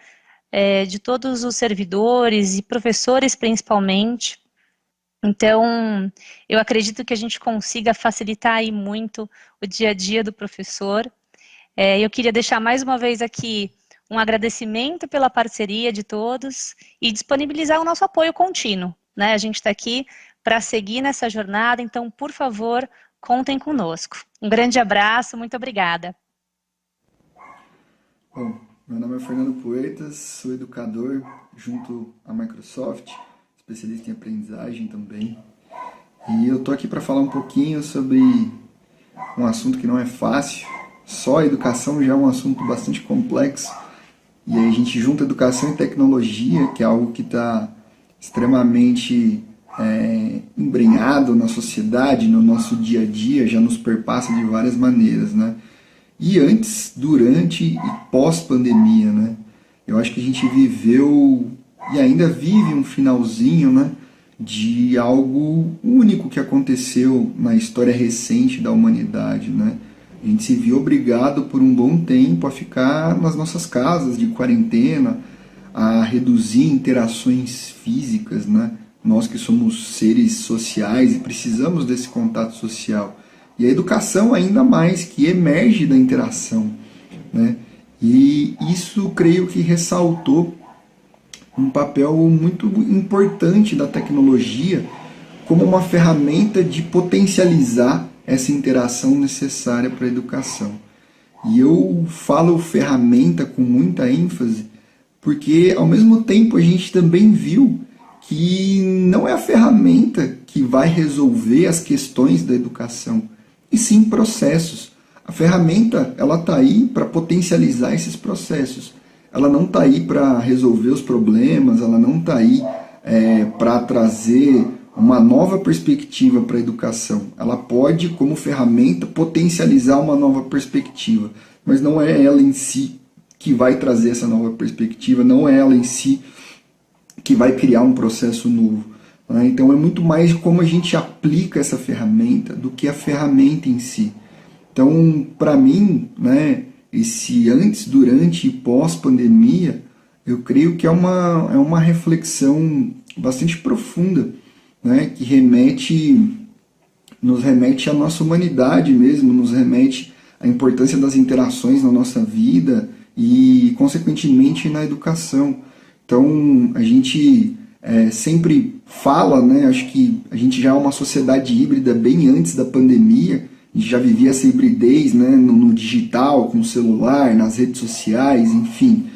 de todos os servidores e professores principalmente. Então, eu acredito que a gente consiga facilitar aí muito o dia a dia do professor. Eu queria deixar mais uma vez aqui um agradecimento pela parceria de todos e disponibilizar o nosso apoio contínuo, né? A gente está aqui para seguir nessa jornada, então, por favor, contem conosco. Um grande abraço, muito obrigada. Bom, meu nome é Fernando Puertas, sou educador junto à Microsoft, especialista em aprendizagem também. E eu estou aqui para falar um pouquinho sobre um assunto que não é fácil. Só a educação já é um assunto bastante complexo. E aí a gente junta educação e tecnologia, que é algo que está extremamente embrenhado na sociedade, no nosso dia a dia, já nos perpassa de várias maneiras, né? E antes, durante e pós-pandemia, né? Eu acho que a gente viveu e ainda vive um finalzinho, né, de algo único que aconteceu na história recente da humanidade, né? A gente se viu obrigado por um bom tempo a ficar nas nossas casas de quarentena, a reduzir interações físicas, né? Nós que somos seres sociais e precisamos desse contato social. E a educação ainda mais, que emerge da interação, né? E isso, creio que ressaltou um papel muito importante da tecnologia como uma ferramenta de potencializar essa interação necessária para a educação. E eu falo ferramenta com muita ênfase, porque ao mesmo tempo a gente também viu que não é a ferramenta que vai resolver as questões da educação, e sim processos. A ferramenta, ela está aí para potencializar esses processos. Ela não está aí para resolver os problemas, ela não está aí para trazer uma nova perspectiva para a educação. Ela pode, como ferramenta, potencializar uma nova perspectiva, mas não é ela em si que vai trazer essa nova perspectiva, não é ela em si que vai criar um processo novo. Né? Então é muito mais como a gente aplica essa ferramenta do que a ferramenta em si. Então, para mim, né, esse antes, durante e pós-pandemia, eu creio que é uma reflexão bastante profunda, né, que nos remete à nossa humanidade mesmo, nos remete à importância das interações na nossa vida e, consequentemente, na educação. Então, a gente sempre fala, né, acho que a gente já é uma sociedade híbrida bem antes da pandemia, a gente já vivia essa hibridez, né, no digital, com o celular, nas redes sociais, enfim.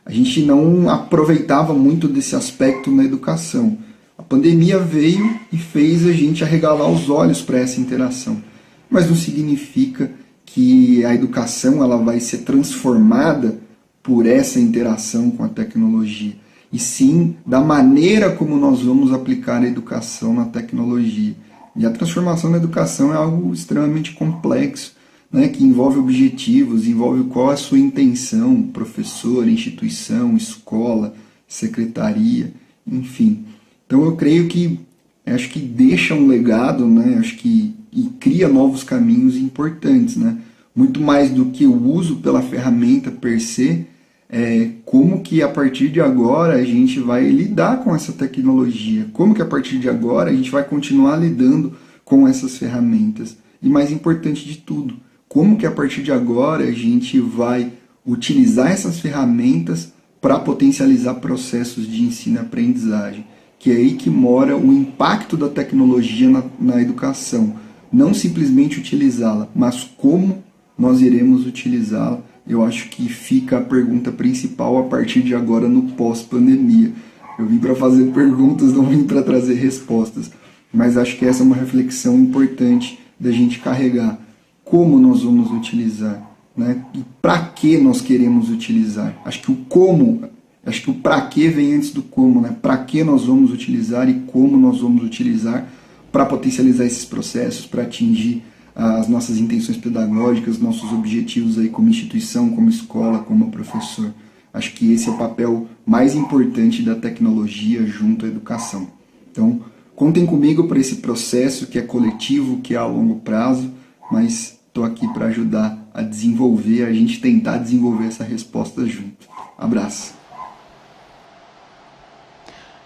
A gente não aproveitava muito desse aspecto na educação. A pandemia veio e fez a gente arregalar os olhos para essa interação. Mas não significa que a educação ela vai ser transformada por essa interação com a tecnologia, e sim da maneira como nós vamos aplicar a educação na tecnologia. E a transformação da educação é algo extremamente complexo, né, que envolve objetivos, envolve qual é a sua intenção, professor, instituição, escola, secretaria, enfim. Então eu creio que, acho que deixa um legado, né, acho que e cria novos caminhos importantes, né, muito mais do que o uso pela ferramenta per se, como que a partir de agora a gente vai lidar com essa tecnologia, como que a partir de agora a gente vai continuar lidando com essas ferramentas. E mais importante de tudo, como que a partir de agora a gente vai utilizar essas ferramentas para potencializar processos de ensino e aprendizagem, que é aí que mora o impacto da tecnologia na educação. Não simplesmente utilizá-la, mas como nós iremos utilizá-la. Eu acho que fica a pergunta principal a partir de agora no pós-pandemia. Eu vim para fazer perguntas, não vim para trazer respostas. Mas acho que essa é uma reflexão importante da gente carregar. Como nós vamos utilizar, né? E para que nós queremos utilizar. Acho que o como, acho que o para que vem antes do como, né? Para que nós vamos utilizar e como nós vamos utilizar para potencializar esses processos, para atingir as nossas intenções pedagógicas, nossos objetivos aí como instituição, como escola, como professor. Acho que esse é o papel mais importante da tecnologia junto à educação. Então, contem comigo para esse processo que é coletivo, que é a longo prazo, mas estou aqui para ajudar a desenvolver, a gente tentar desenvolver essa resposta junto. Abraço.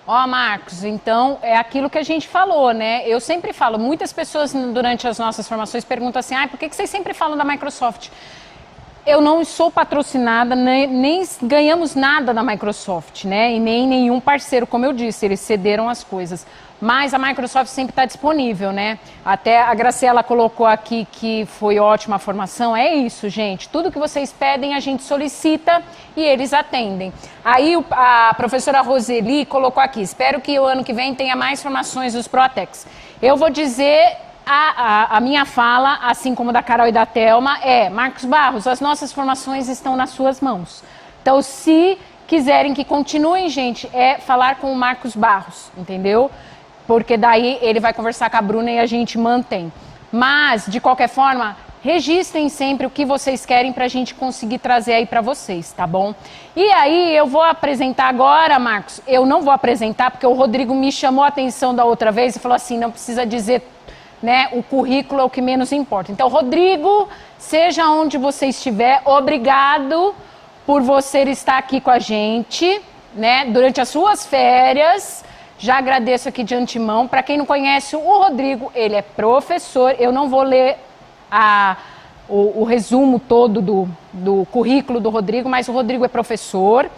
Ó, Marcos, então é aquilo que a gente falou, né? Eu sempre falo, muitas pessoas durante as nossas formações perguntam assim, por que vocês sempre falam da Microsoft? Eu não sou patrocinada, nem ganhamos nada da Microsoft, né? E nem nenhum parceiro, como eu disse, eles cederam as coisas. Mas a Microsoft sempre está disponível, né? Até a Graciela colocou aqui que foi ótima a formação. É isso, gente. Tudo que vocês pedem, a gente solicita e eles atendem. Aí a professora Roseli colocou aqui, espero que o ano que vem tenha mais formações dos Protecs. Eu vou dizer... A minha fala, assim como da Carol e da Thelma, Marcos Barros, as nossas formações estão nas suas mãos. Então, se quiserem que continuem, gente, falar com o Marcos Barros, entendeu? Porque daí ele vai conversar com a Bruna e a gente mantém. Mas, de qualquer forma, registrem sempre o que vocês querem para a gente conseguir trazer aí para vocês, tá bom? E aí, eu vou apresentar agora, Marcos, eu não vou apresentar porque o Rodrigo me chamou a atenção da outra vez e falou assim, não precisa dizer... né? O currículo é o que menos importa. Então, Rodrigo, seja onde você estiver, obrigado por você estar aqui com a gente, né? Durante as suas férias. Já agradeço aqui de antemão. Para quem não conhece o Rodrigo, ele é professor. Eu não vou ler o resumo todo do currículo do Rodrigo, mas o Rodrigo é professor.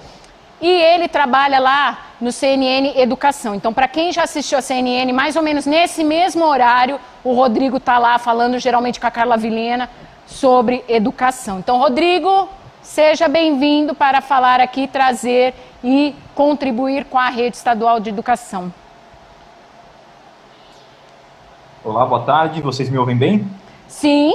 E ele trabalha lá no CNN Educação. Então, para quem já assistiu a CNN, mais ou menos nesse mesmo horário, o Rodrigo está lá falando, geralmente com a Carla Vilhena, sobre educação. Então, Rodrigo, seja bem-vindo para falar aqui, trazer e contribuir com a rede estadual de educação. Olá, boa tarde. Vocês me ouvem bem? Sim.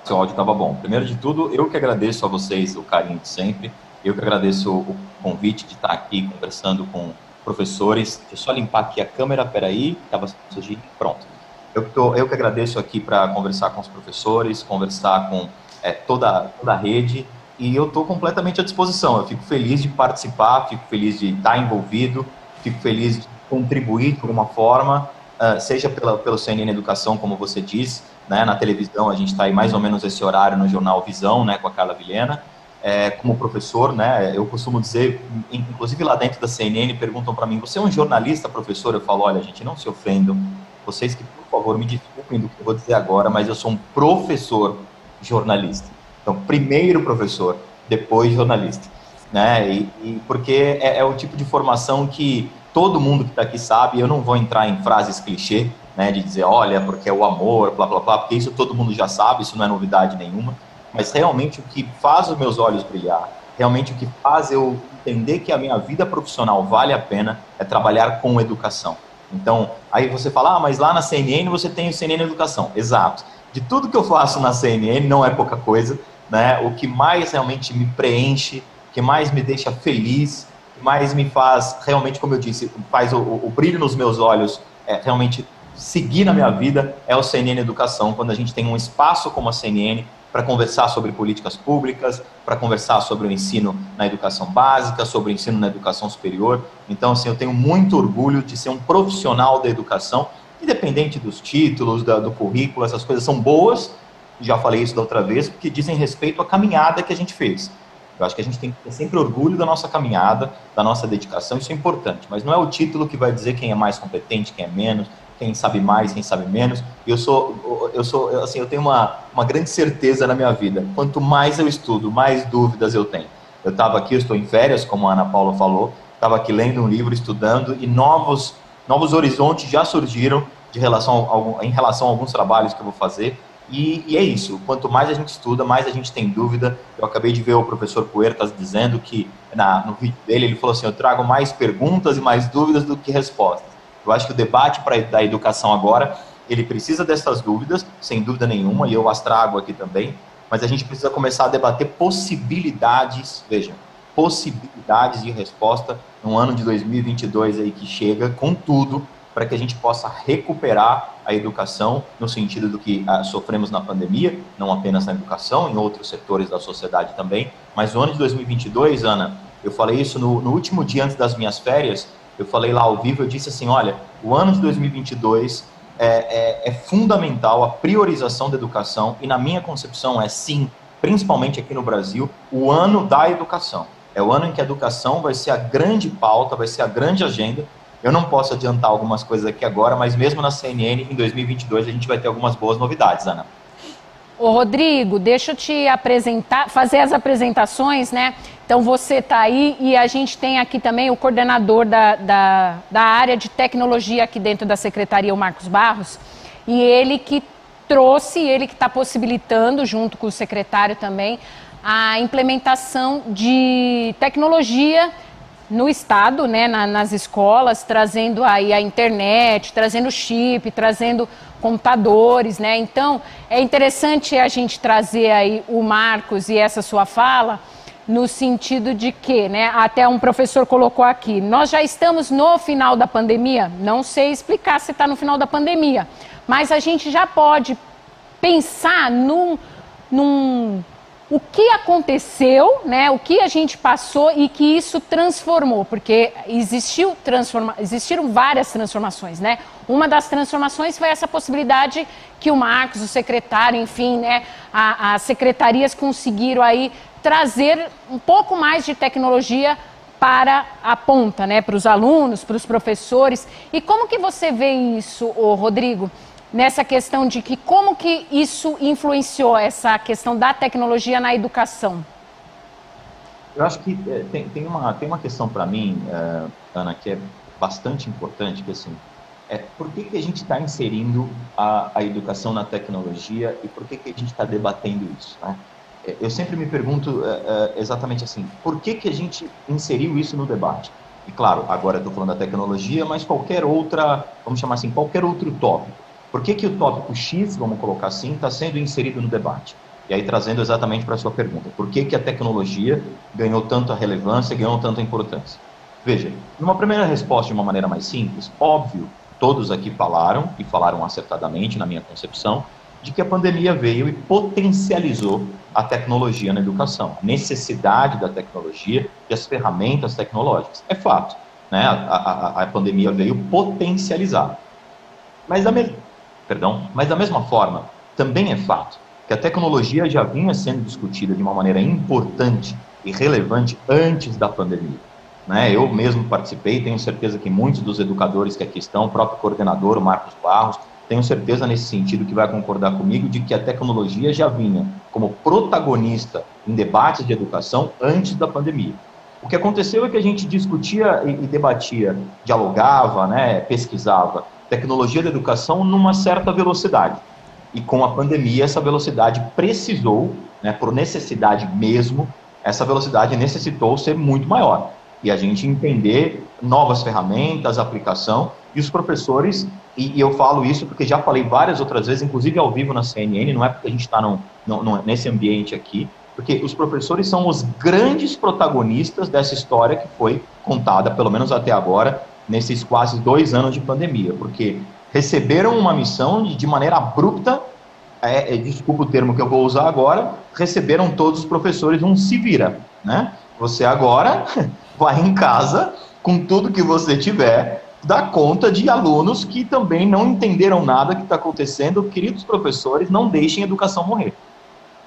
Seu áudio estava bom. Primeiro de tudo, eu que agradeço a vocês o carinho de sempre. Eu que agradeço o convite de estar aqui conversando com professores. Deixa eu só limpar aqui a câmera, peraí, estava surgindo. Pronto. Eu que agradeço aqui para conversar com os professores, conversar com toda a rede, e eu estou completamente à disposição. Eu fico feliz de participar, fico feliz de estar envolvido, fico feliz de contribuir de alguma forma, seja pelo CNN Educação, como você disse, né, na televisão a gente está aí mais ou menos esse horário no Jornal Visão, né, com a Carla Vilhena, como professor, né, eu costumo dizer, inclusive lá dentro da CNN perguntam para mim, você é um jornalista, professor? Eu falo, olha gente, não se ofendam, vocês que por favor me desculpem do que eu vou dizer agora, mas eu sou um professor jornalista, então primeiro professor, depois jornalista, né, e porque é o tipo de formação que todo mundo que está aqui sabe. Eu não vou entrar em frases clichê, né, de dizer, olha, porque é o amor, blá, blá, blá, porque isso todo mundo já sabe, isso não é novidade nenhuma, mas realmente o que faz os meus olhos brilhar, realmente o que faz eu entender que a minha vida profissional vale a pena é trabalhar com educação. Então, aí você fala, mas lá na CNN você tem o CNN Educação. Exato. De tudo que eu faço na CNN, não é pouca coisa, né, o que mais realmente me preenche, o que mais me deixa feliz, mais me faz, realmente, como eu disse, faz o brilho nos meus olhos, realmente seguir na minha vida, é o CNN Educação, quando a gente tem um espaço como a CNN para conversar sobre políticas públicas, para conversar sobre o ensino na educação básica, sobre o ensino na educação superior. Então, assim, eu tenho muito orgulho de ser um profissional da educação, independente dos títulos, do currículo, essas coisas são boas, já falei isso da outra vez, porque dizem respeito à caminhada que a gente fez. Eu acho que a gente tem que ter sempre orgulho da nossa caminhada, da nossa dedicação, isso é importante. Mas não é o título que vai dizer quem é mais competente, quem é menos, quem sabe mais, quem sabe menos. Eu tenho uma grande certeza na minha vida. Quanto mais eu estudo, mais dúvidas eu tenho. Eu estava aqui, eu estou em férias, como a Ana Paula falou, estava aqui lendo um livro, estudando, e novos horizontes já surgiram em relação a alguns trabalhos que eu vou fazer. E é isso, quanto mais a gente estuda, mais a gente tem dúvida. Eu acabei de ver o professor Puertas dizendo que, no vídeo dele, ele falou assim, eu trago mais perguntas e mais dúvidas do que respostas. Eu acho que o debate da educação agora, ele precisa dessas dúvidas, sem dúvida nenhuma, e eu as trago aqui também, mas a gente precisa começar a debater possibilidades, vejam, possibilidades de resposta no ano de 2022 aí que chega, com tudo, para que a gente possa recuperar a educação no sentido do que sofremos na pandemia, não apenas na educação, em outros setores da sociedade também, mas no ano de 2022, Ana, eu falei isso no último dia antes das minhas férias, eu falei lá ao vivo, eu disse assim, olha, o ano de 2022 é fundamental a priorização da educação e na minha concepção é sim, principalmente aqui no Brasil, o ano da educação. É o ano em que a educação vai ser a grande pauta, vai ser a grande agenda. Eu não posso adiantar algumas coisas aqui agora, mas mesmo na CNN, em 2022, a gente vai ter algumas boas novidades, Ana. Ô, Rodrigo, deixa eu te apresentar, fazer as apresentações, né? Então, você está aí e a gente tem aqui também o coordenador da área de tecnologia aqui dentro da Secretaria, o Marcos Barros, e ele que trouxe, ele que está possibilitando, junto com o secretário também, a implementação de tecnologia no estado, né, nas escolas, trazendo aí a internet, trazendo chip, trazendo computadores, né? Então, é interessante a gente trazer aí o Marcos e essa sua fala no sentido de que, né, até um professor colocou aqui, nós já estamos no final da pandemia, não sei explicar se está no final da pandemia, mas a gente já pode pensar o que aconteceu, né, o que a gente passou e que isso transformou, porque existiram várias transformações, né? Uma das transformações foi essa possibilidade que o Marcos, o secretário, enfim, né, as secretarias conseguiram aí trazer um pouco mais de tecnologia para a ponta, né, para os alunos, para os professores. E como que você vê isso, Rodrigo? Nessa questão de que como que isso influenciou essa questão da tecnologia na educação? Eu acho que tem uma questão para mim, Ana, que é bastante importante, que assim, por que a gente está inserindo a educação na tecnologia e por que a gente está debatendo isso, né? eu sempre me pergunto exatamente assim, por que a gente inseriu isso no debate? E claro, agora eu estou falando da tecnologia, mas qualquer outra, vamos chamar assim, qualquer outro tópico. Por que o tópico X, vamos colocar assim, está sendo inserido no debate? E aí trazendo exatamente para a sua pergunta, por que a tecnologia ganhou tanta relevância, ganhou tanta importância? Veja, numa primeira resposta de uma maneira mais simples, óbvio, todos aqui falaram, e falaram acertadamente na minha concepção, de que a pandemia veio e potencializou a tecnologia na educação, a necessidade da tecnologia e as ferramentas tecnológicas. É fato, né? A pandemia veio potencializar. Mas da mesma forma, também é fato que a tecnologia já vinha sendo discutida de uma maneira importante e relevante antes da pandemia. Né? Eu mesmo participei, tenho certeza que muitos dos educadores que aqui estão, o próprio coordenador, o Marcos Barros, tenho certeza nesse sentido que vai concordar comigo de que a tecnologia já vinha como protagonista em debates de educação antes da pandemia. O que aconteceu é que a gente discutia e debatia, dialogava, né, pesquisava tecnologia da educação numa certa velocidade. E com a pandemia, essa velocidade precisou, né, por necessidade mesmo, essa velocidade necessitou ser muito maior. E a gente entender novas ferramentas, aplicação, e os professores, e eu falo isso porque já falei várias outras vezes, inclusive ao vivo na CNN, não é porque a gente está nesse ambiente aqui, porque os professores são os grandes protagonistas dessa história que foi contada, pelo menos até agora, nesses quase 2 anos de pandemia, porque receberam uma missão de maneira abrupta, desculpa o termo que eu vou usar agora, receberam todos os professores um se vira, né? Você agora vai em casa, com tudo que você tiver, dar conta de alunos que também não entenderam nada que está acontecendo. Queridos professores, não deixem a educação morrer.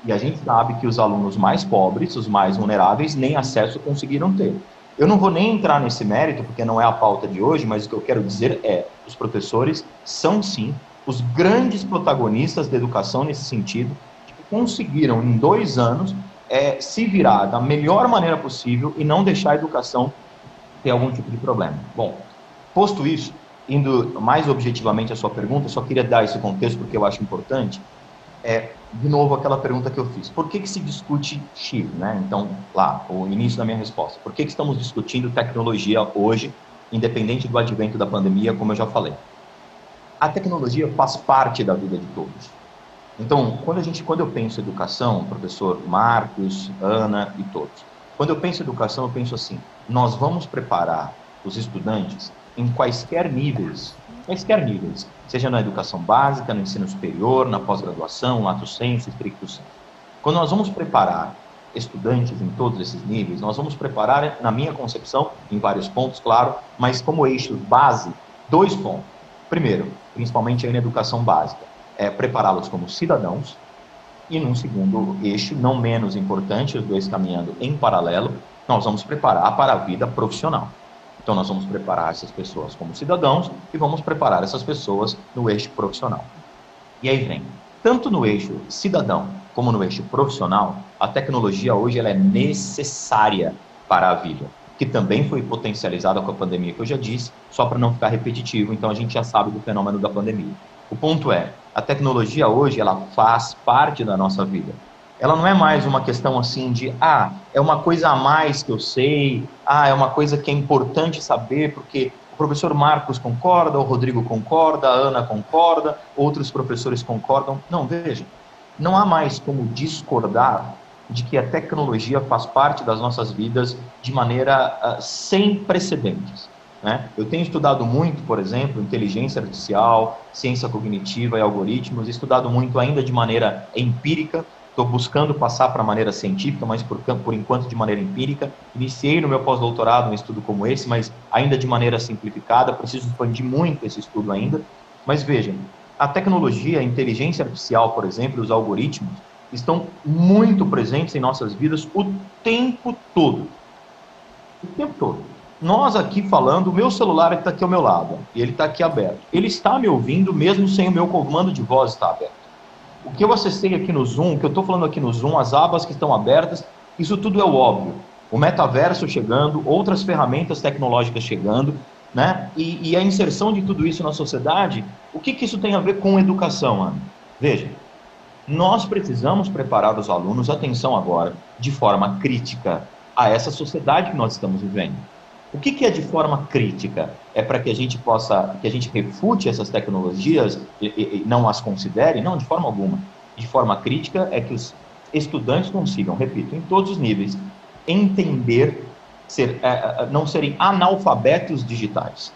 E a gente sabe que os alunos mais pobres, os mais vulneráveis, nem acesso conseguiram ter. Eu não vou nem entrar nesse mérito, porque não é a pauta de hoje, mas o que eu quero dizer é, os professores são sim os grandes protagonistas da educação nesse sentido, que conseguiram em 2 anos se virar da melhor maneira possível e não deixar a educação ter algum tipo de problema. Bom, posto isso, indo mais objetivamente à sua pergunta, só queria dar esse contexto porque eu acho importante, de novo aquela pergunta que eu fiz, por que se discute X, né? Então, lá, o início da minha resposta, por que estamos discutindo tecnologia hoje, independente do advento da pandemia, como eu já falei? A tecnologia faz parte da vida de todos. Então, quando eu penso em educação, professor Marcos, Ana e todos, quando eu penso em educação, eu penso assim, nós vamos preparar os estudantes em quaisquer níveis, seja na educação básica, no ensino superior, na pós-graduação, lato sensu, stricto sensu. Quando nós vamos preparar estudantes em todos esses níveis, nós vamos preparar, na minha concepção, em vários pontos, claro, mas como eixo base, 2 pontos. Primeiro, principalmente aí na educação básica, prepará-los como cidadãos, e num segundo eixo, não menos importante, os 2 caminhando em paralelo, nós vamos preparar para a vida profissional. Então, nós vamos preparar essas pessoas como cidadãos e vamos preparar essas pessoas no eixo profissional. E aí vem, tanto no eixo cidadão como no eixo profissional, a tecnologia hoje ela é necessária para a vida, que também foi potencializada com a pandemia, que eu já disse, só para não ficar repetitivo, então a gente já sabe do fenômeno da pandemia. O ponto é, a tecnologia hoje ela faz parte da nossa vida. Ela não é mais uma questão assim de, é uma coisa a mais que eu sei, é uma coisa que é importante saber, porque o professor Marcos concorda, o Rodrigo concorda, a Ana concorda, outros professores concordam. Não, veja, não há mais como discordar de que a tecnologia faz parte das nossas vidas de maneira sem precedentes. Né? Eu tenho estudado muito, por exemplo, inteligência artificial, ciência cognitiva e algoritmos, estudado muito ainda de maneira empírica, estou buscando passar para a maneira científica, mas por enquanto de maneira empírica. Iniciei no meu pós-doutorado um estudo como esse, mas ainda de maneira simplificada, preciso expandir muito esse estudo ainda. Mas vejam, a tecnologia, a inteligência artificial, por exemplo, os algoritmos, estão muito presentes em nossas vidas o tempo todo. O tempo todo. Nós aqui falando, o meu celular está aqui ao meu lado, e ele está aqui aberto. Ele está me ouvindo mesmo sem o meu comando de voz estar aberto. O que eu acessei aqui no Zoom, o que eu estou falando aqui no Zoom, as abas que estão abertas, isso tudo é o óbvio. O metaverso chegando, outras ferramentas tecnológicas chegando, né? E a inserção de tudo isso na sociedade, o que isso tem a ver com educação, Ana? Veja, Nós precisamos preparar os alunos, atenção agora, de forma crítica a essa sociedade que nós estamos vivendo. O que é de forma crítica? É para que a gente refute essas tecnologias e não as considere? Não, de forma alguma. De forma crítica é que os estudantes consigam, repito, em todos os níveis, entender, não serem analfabetos digitais,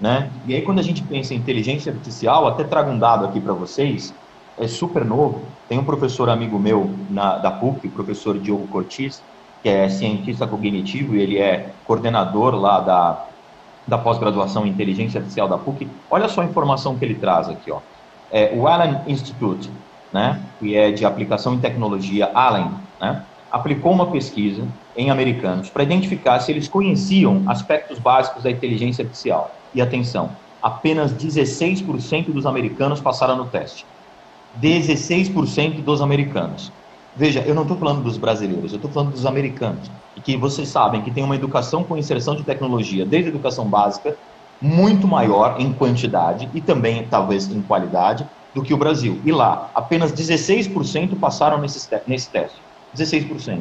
né? E aí quando a gente pensa em inteligência artificial, até trago um dado aqui para vocês, é super novo. Tem um professor amigo meu da PUC, o professor Diogo Cortis, que é cientista cognitivo e ele é coordenador lá da pós-graduação em inteligência artificial da PUC. Olha só a informação que ele traz aqui, ó. O Allen Institute, né, que é de aplicação em tecnologia, Allen, né, aplicou uma pesquisa em americanos para identificar se eles conheciam aspectos básicos da inteligência artificial. E atenção, apenas 16% dos americanos passaram no teste. 16% dos americanos. Veja, eu não estou falando dos brasileiros, eu estou falando dos americanos. E que vocês sabem que tem uma educação com inserção de tecnologia, desde a educação básica, muito maior em quantidade e também, talvez, em qualidade, do que o Brasil. E lá, apenas 16% passaram nesse teste. 16%.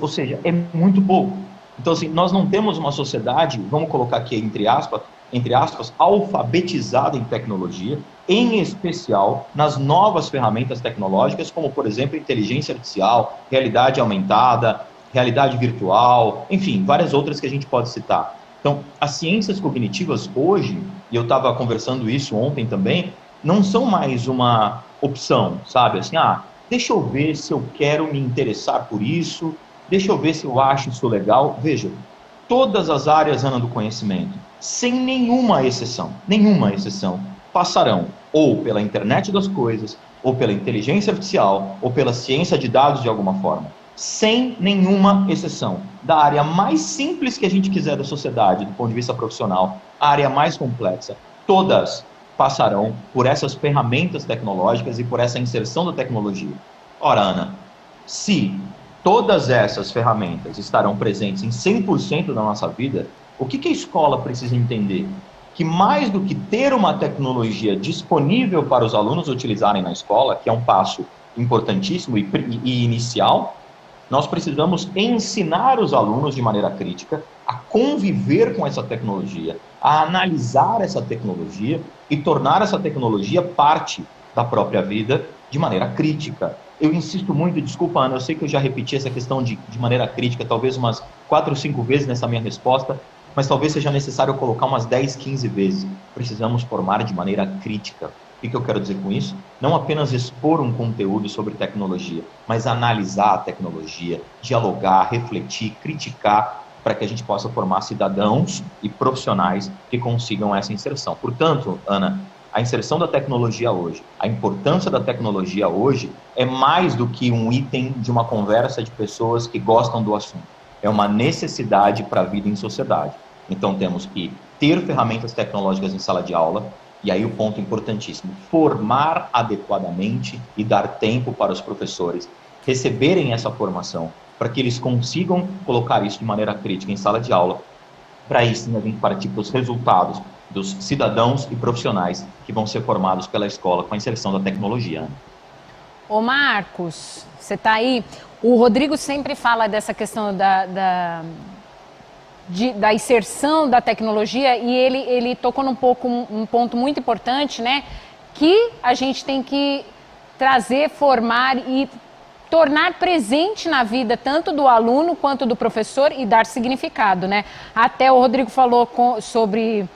Ou seja, é muito pouco. Então, assim, nós não temos uma sociedade, vamos colocar aqui entre aspas, alfabetizada em tecnologia, em especial nas novas ferramentas tecnológicas, como, por exemplo, inteligência artificial, realidade aumentada, realidade virtual, enfim, várias outras que a gente pode citar. Então, as ciências cognitivas hoje, e eu estava conversando isso ontem também, não são mais uma opção, sabe? Assim, deixa eu ver se eu quero me interessar por isso, deixa eu ver se eu acho isso legal. Veja, todas as áreas, Ana, do conhecimento, sem nenhuma exceção, passarão ou pela internet das coisas, ou pela inteligência artificial, ou pela ciência de dados de alguma forma. Sem nenhuma exceção. Da área mais simples que a gente quiser da sociedade, do ponto de vista profissional, a área mais complexa, todas passarão por essas ferramentas tecnológicas e por essa inserção da tecnologia. Ora, Ana, se todas essas ferramentas estarão presentes em 100% da nossa vida, o que a escola precisa entender? Que mais do que ter uma tecnologia disponível para os alunos utilizarem na escola, que é um passo importantíssimo e inicial, nós precisamos ensinar os alunos de maneira crítica a conviver com essa tecnologia, a analisar essa tecnologia e tornar essa tecnologia parte da própria vida de maneira crítica. Eu insisto muito, desculpa, Ana, eu sei que eu já repeti essa questão de maneira crítica, talvez umas 4 ou 5 vezes nessa minha resposta, mas talvez seja necessário colocar umas 10, 15 vezes. Precisamos formar de maneira crítica. O que eu quero dizer com isso? Não apenas expor um conteúdo sobre tecnologia, mas analisar a tecnologia, dialogar, refletir, criticar, para que a gente possa formar cidadãos e profissionais que consigam essa inserção. Portanto, Ana, a inserção da tecnologia hoje, a importância da tecnologia hoje é mais do que um item de uma conversa de pessoas que gostam do assunto. É uma necessidade para a vida em sociedade. Então temos que ter ferramentas tecnológicas em sala de aula, e aí o ponto importantíssimo, formar adequadamente e dar tempo para os professores receberem essa formação, para que eles consigam colocar isso de maneira crítica em sala de aula, para aí sim a gente partir para os resultados dos cidadãos e profissionais que vão ser formados pela escola com a inserção da tecnologia. Ô Marcos, você está aí? O Rodrigo sempre fala dessa questão da inserção da tecnologia e ele tocou um ponto muito importante, né? Que a gente tem que trazer, formar e tornar presente na vida tanto do aluno quanto do professor e dar significado, né? Até o Rodrigo falou sobre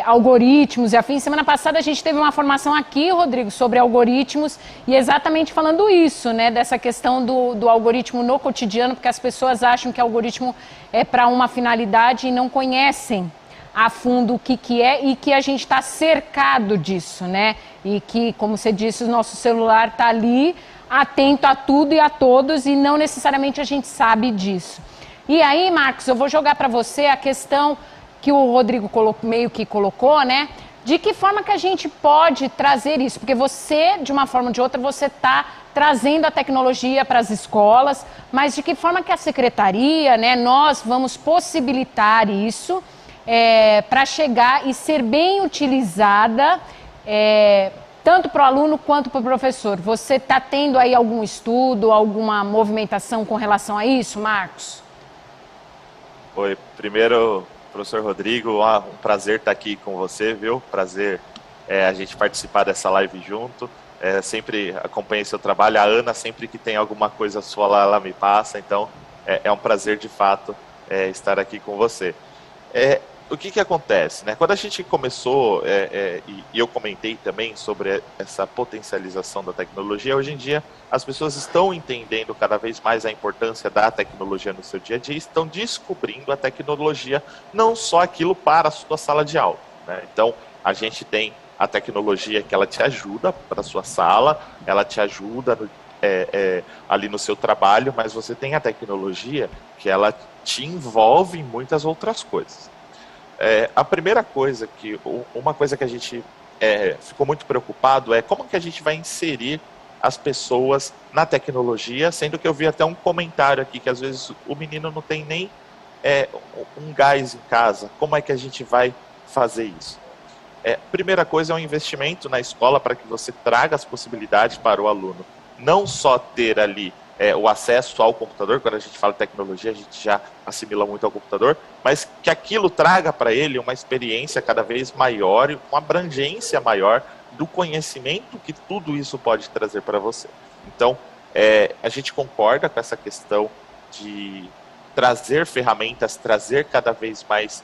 algoritmos e afins. Semana passada a gente teve uma formação aqui, Rodrigo, sobre algoritmos e exatamente falando isso, né? Dessa questão do algoritmo no cotidiano, porque as pessoas acham que algoritmo é para uma finalidade e não conhecem a fundo o que é e que a gente está cercado disso, né? E que, como você disse, o nosso celular está ali atento a tudo e a todos e não necessariamente a gente sabe disso. E aí, Marcos, eu vou jogar para você a questão que o Rodrigo meio que colocou, né? De que forma que a gente pode trazer isso? Porque você, de uma forma ou de outra, você está trazendo a tecnologia para as escolas, mas de que forma que a secretaria, né, nós vamos possibilitar isso para chegar e ser bem utilizada tanto para o aluno quanto para o professor. Você está tendo aí algum estudo, alguma movimentação com relação a isso, Marcos? Oi, primeiro, professor Rodrigo, um prazer estar aqui com você, viu? Prazer a gente participar dessa live junto. Sempre acompanhei seu trabalho. A Ana, sempre que tem alguma coisa sua lá, ela me passa. Então, é um prazer, de fato, estar aqui com você. O que acontece, né? Quando a gente começou, e eu comentei também sobre essa potencialização da tecnologia, hoje em dia as pessoas estão entendendo cada vez mais a importância da tecnologia no seu dia a dia e estão descobrindo a tecnologia, não só aquilo para a sua sala de aula, né? Então, a gente tem a tecnologia que ela te ajuda para a sua sala, ela te ajuda ali no seu trabalho, mas você tem a tecnologia que ela te envolve em muitas outras coisas. A primeira coisa uma coisa que a gente ficou muito preocupado é como que a gente vai inserir as pessoas na tecnologia, sendo que eu vi até um comentário aqui que às vezes o menino não tem nem um gás em casa. Como é que a gente vai fazer isso? Primeira coisa é um investimento na escola para que você traga as possibilidades para o aluno. Não só ter ali o acesso ao computador, quando a gente fala tecnologia, a gente já assimila muito ao computador, mas que aquilo traga para ele uma experiência cada vez maior e uma abrangência maior do conhecimento que tudo isso pode trazer para você. Então, a gente concorda com essa questão de trazer ferramentas, trazer cada vez mais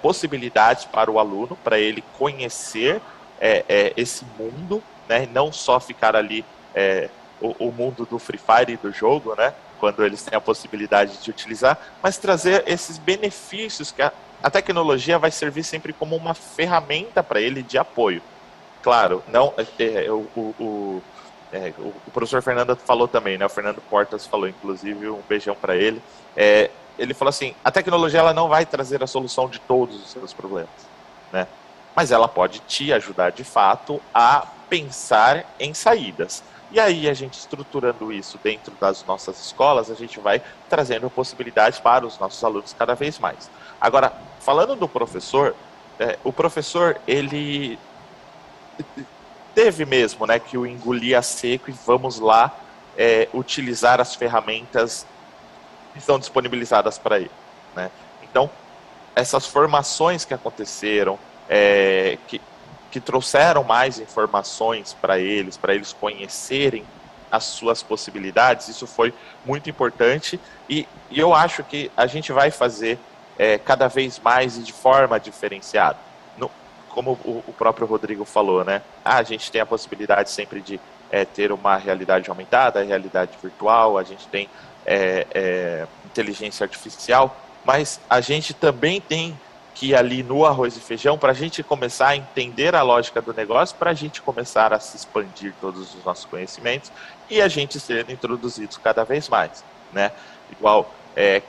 possibilidades para o aluno, para ele conhecer esse mundo, né, e não só ficar ali o mundo do Free Fire e do jogo, né, quando eles têm a possibilidade de utilizar, mas trazer esses benefícios que a tecnologia vai servir sempre como uma ferramenta para ele de apoio. Claro, não, o professor Fernando falou também, né, o Fernando Portas falou, inclusive, um beijão para ele, ele falou assim, a tecnologia ela não vai trazer a solução de todos os seus problemas, né, mas ela pode te ajudar de fato a pensar em saídas. E aí, a gente estruturando isso dentro das nossas escolas, a gente vai trazendo possibilidades para os nossos alunos cada vez mais. Agora, falando do professor, o professor, ele teve mesmo, né, que o engolir a seco e vamos lá utilizar as ferramentas que estão disponibilizadas para ele, né? Então, essas formações que aconteceram, que trouxeram mais informações para eles conhecerem as suas possibilidades, isso foi muito importante e eu acho que a gente vai fazer cada vez mais e de forma diferenciada. Como o próprio Rodrigo falou, né? A gente tem a possibilidade sempre de ter uma realidade aumentada, realidade virtual, a gente tem inteligência artificial, mas a gente também tem que ali no arroz e feijão, para a gente começar a entender a lógica do negócio, para a gente começar a se expandir todos os nossos conhecimentos e a gente ser introduzidos cada vez mais, né? Igual,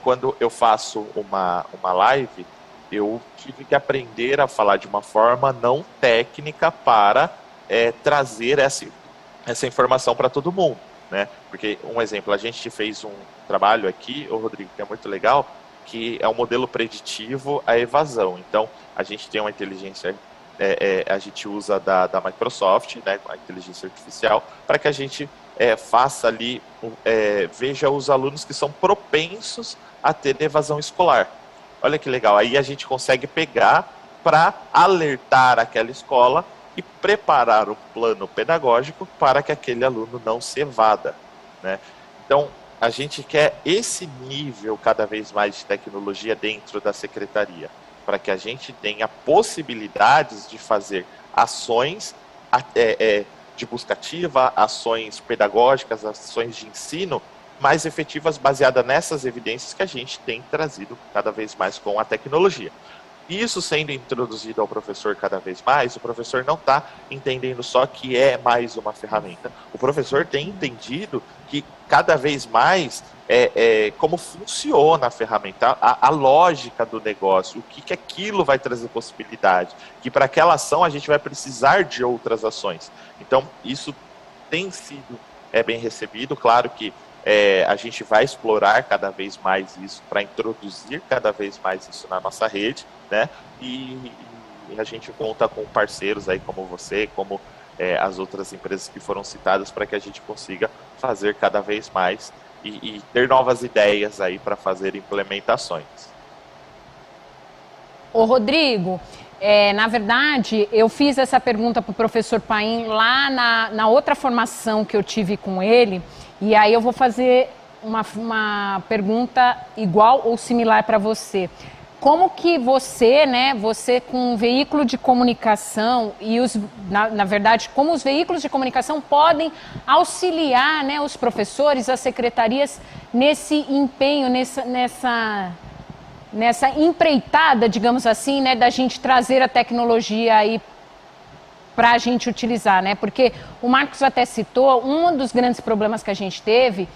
quando eu faço uma live, eu tive que aprender a falar de uma forma não técnica para trazer essa informação para todo mundo, né? Porque, um exemplo, a gente fez um trabalho aqui, o Rodrigo, que é muito legal, que é um modelo preditivo à evasão. Então, a gente tem uma inteligência, a gente usa da Microsoft, né, a inteligência artificial, para que a gente faça ali, veja os alunos que são propensos a ter evasão escolar. Olha que legal, aí a gente consegue pegar para alertar aquela escola e preparar o plano pedagógico para que aquele aluno não se evada, né? Então, a gente quer esse nível cada vez mais de tecnologia dentro da secretaria, para que a gente tenha possibilidades de fazer ações de busca ativa, ações pedagógicas, ações de ensino mais efetivas baseadas nessas evidências que a gente tem trazido cada vez mais com a tecnologia. Isso sendo introduzido ao professor cada vez mais, o professor não está entendendo só que é mais uma ferramenta. O professor tem entendido que cada vez mais como funciona a ferramenta, a lógica do negócio, o que aquilo vai trazer possibilidade, que para aquela ação a gente vai precisar de outras ações. Então, isso tem sido bem recebido, claro que a gente vai explorar cada vez mais isso para introduzir cada vez mais isso na nossa rede, né? E a gente conta com parceiros aí como você, como as outras empresas que foram citadas, para que a gente consiga fazer cada vez mais e ter novas ideias aí para fazer implementações. Ô Rodrigo, na verdade, eu fiz essa pergunta para o professor Paim lá na outra formação que eu tive com ele, e aí eu vou fazer uma pergunta igual ou similar para você. Como que você, né, você com um veículo de comunicação e na verdade, como os veículos de comunicação podem auxiliar, né, os professores, as secretarias nesse empenho, nessa empreitada, digamos assim, né, da gente trazer a tecnologia aí para a gente utilizar, né? Porque o Marcos até citou, um dos grandes problemas que a gente teve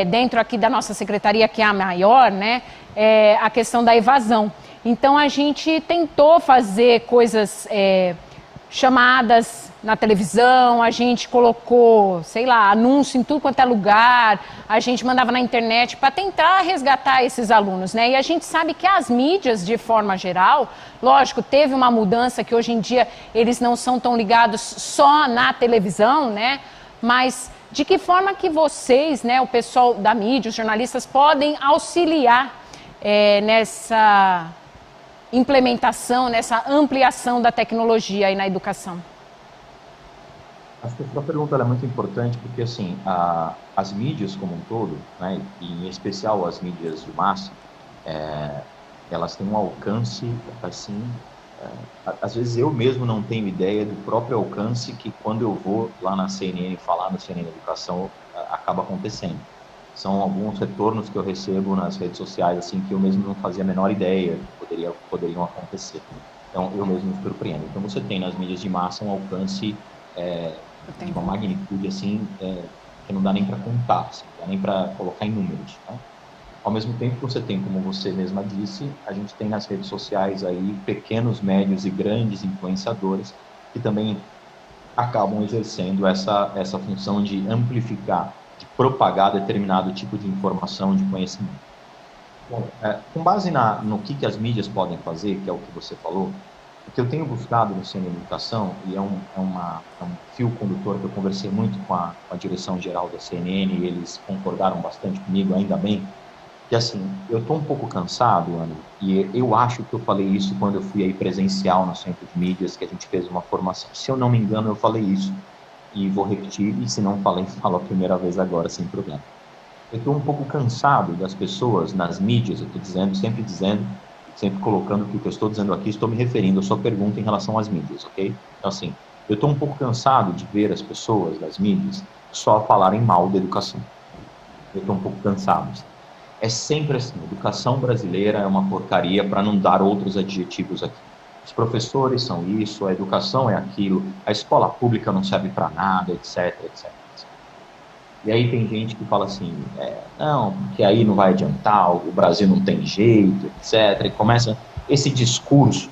dentro aqui da nossa secretaria, que é a maior, né, é a questão da evasão. Então a gente tentou fazer coisas, chamadas na televisão, a gente colocou, sei lá, anúncio em tudo quanto é lugar, a gente mandava na internet para tentar resgatar esses alunos, né? E a gente sabe que as mídias, de forma geral, lógico, teve uma mudança que hoje em dia eles não são tão ligados só na televisão, né? Mas de que forma que vocês, né, o pessoal da mídia, os jornalistas, podem auxiliar nessa implementação, nessa ampliação da tecnologia aí na educação? Acho que a sua pergunta é muito importante, porque assim, as mídias como um todo, né, e em especial as mídias de massa, elas têm um alcance, assim, às vezes eu mesmo não tenho ideia do próprio alcance que quando eu vou lá na CNN falar no CNN Educação, acaba acontecendo. São alguns retornos que eu recebo nas redes sociais, assim, que eu mesmo não fazia a menor ideia que poderiam acontecer. Então, eu mesmo me surpreendo. Então, você tem nas mídias de massa um alcance de uma magnitude, assim, que não dá nem para contar, assim, não dá nem para colocar em números, né? Ao mesmo tempo que você tem, como você mesma disse, a gente tem nas redes sociais aí pequenos, médios e grandes influenciadores que também acabam exercendo essa função de amplificar, de propagar determinado tipo de informação, de conhecimento. Bom, com base no que as mídias podem fazer, que é o que você falou, o que eu tenho buscado no CNN Educação, e é um fio condutor que eu conversei muito com a direção geral da CNN, e eles concordaram bastante comigo, ainda bem, que assim, eu estou um pouco cansado, Ana, e eu acho que eu falei isso quando eu fui aí presencial no Centro de Mídias, que a gente fez uma formação. Se eu não me engano, eu falei isso, e vou repetir, e se não falei, falo a primeira vez agora, sem problema. Eu estou um pouco cansado das pessoas nas mídias, eu estou dizendo, sempre colocando que o que eu estou dizendo aqui, estou me referindo à sua pergunta em relação às mídias, ok? Então, assim, eu estou um pouco cansado de ver as pessoas das mídias só falarem mal da educação. Eu estou um pouco cansado. É sempre assim, a educação brasileira é uma porcaria, para não dar outros adjetivos aqui. Os professores são isso, a educação é aquilo, a escola pública não serve para nada, etc, etc. E aí tem gente que fala assim, não, porque aí não vai adiantar, o Brasil não tem jeito, etc. E começa esse discurso.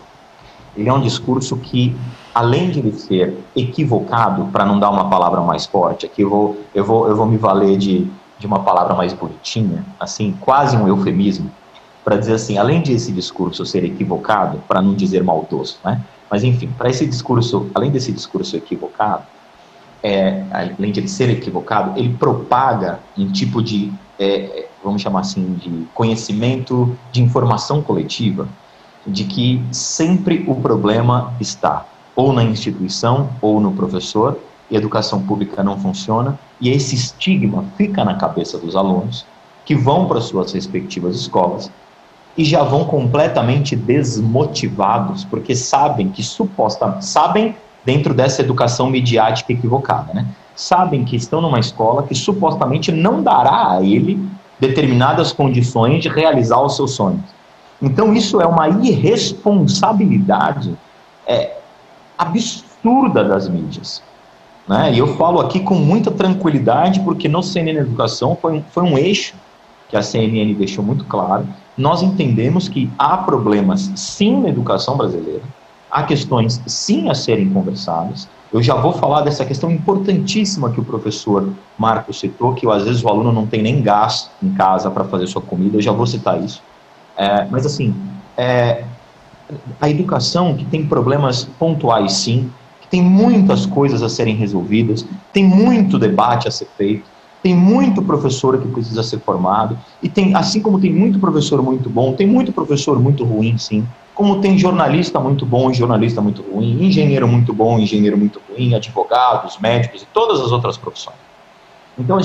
Ele é um discurso que, além de ele ser equivocado, para não dar uma palavra mais forte, aqui eu vou me valer de uma palavra mais bonitinha, assim, quase um eufemismo, para dizer assim, além de esse discurso ser equivocado, para não dizer maldoso, né? Mas enfim, para esse discurso, além desse discurso equivocado, além de ele ser equivocado, ele propaga um tipo de, vamos chamar assim, de conhecimento, de informação coletiva, de que sempre o problema está ou na instituição ou no professor, e a educação pública não funciona, e esse estigma fica na cabeça dos alunos, que vão para suas respectivas escolas, e já vão completamente desmotivados, porque sabem que sabem dentro dessa educação midiática equivocada, né? Sabem que estão numa escola que supostamente não dará a ele determinadas condições de realizar os seus sonhos. Então isso é uma irresponsabilidade absurda das mídias, né? E eu falo aqui com muita tranquilidade, porque no CNN Educação foi um eixo que a CNN deixou muito claro. Nós entendemos que há problemas sim na educação brasileira, há questões sim a serem conversadas. Eu já vou falar dessa questão importantíssima que o professor Marcos citou, que às vezes o aluno não tem nem gás em casa para fazer sua comida, eu já vou citar isso. Mas assim, a educação que tem problemas pontuais sim, que tem muitas coisas a serem resolvidas, tem muito debate a ser feito, tem muito professor que precisa ser formado, e tem, assim como tem muito professor muito bom, tem muito professor muito ruim, sim, como tem jornalista muito bom e jornalista muito ruim, engenheiro muito bom e engenheiro muito ruim, advogados, médicos e todas as outras profissões. Então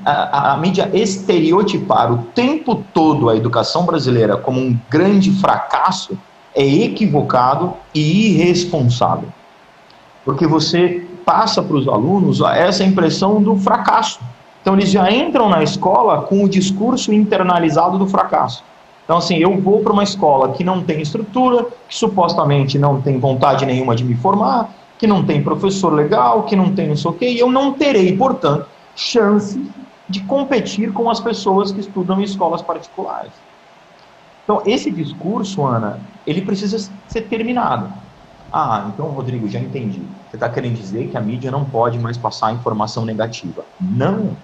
a mídia estereotipar o tempo todo a educação brasileira como um grande fracasso é equivocado e irresponsável. Porque você passa para os alunos essa impressão do fracasso. Então eles já entram na escola com o discurso internalizado do fracasso. Então assim, eu vou para uma escola que não tem estrutura, que supostamente não tem vontade nenhuma de me formar, que não tem professor legal, que não tem não sei o quê, e eu não terei, portanto, chance de competir com as pessoas que estudam em escolas particulares. Então esse discurso, Ana, ele precisa ser terminado. Ah, então, Rodrigo, já entendi. Você está querendo dizer que a mídia não pode mais passar informação negativa. Não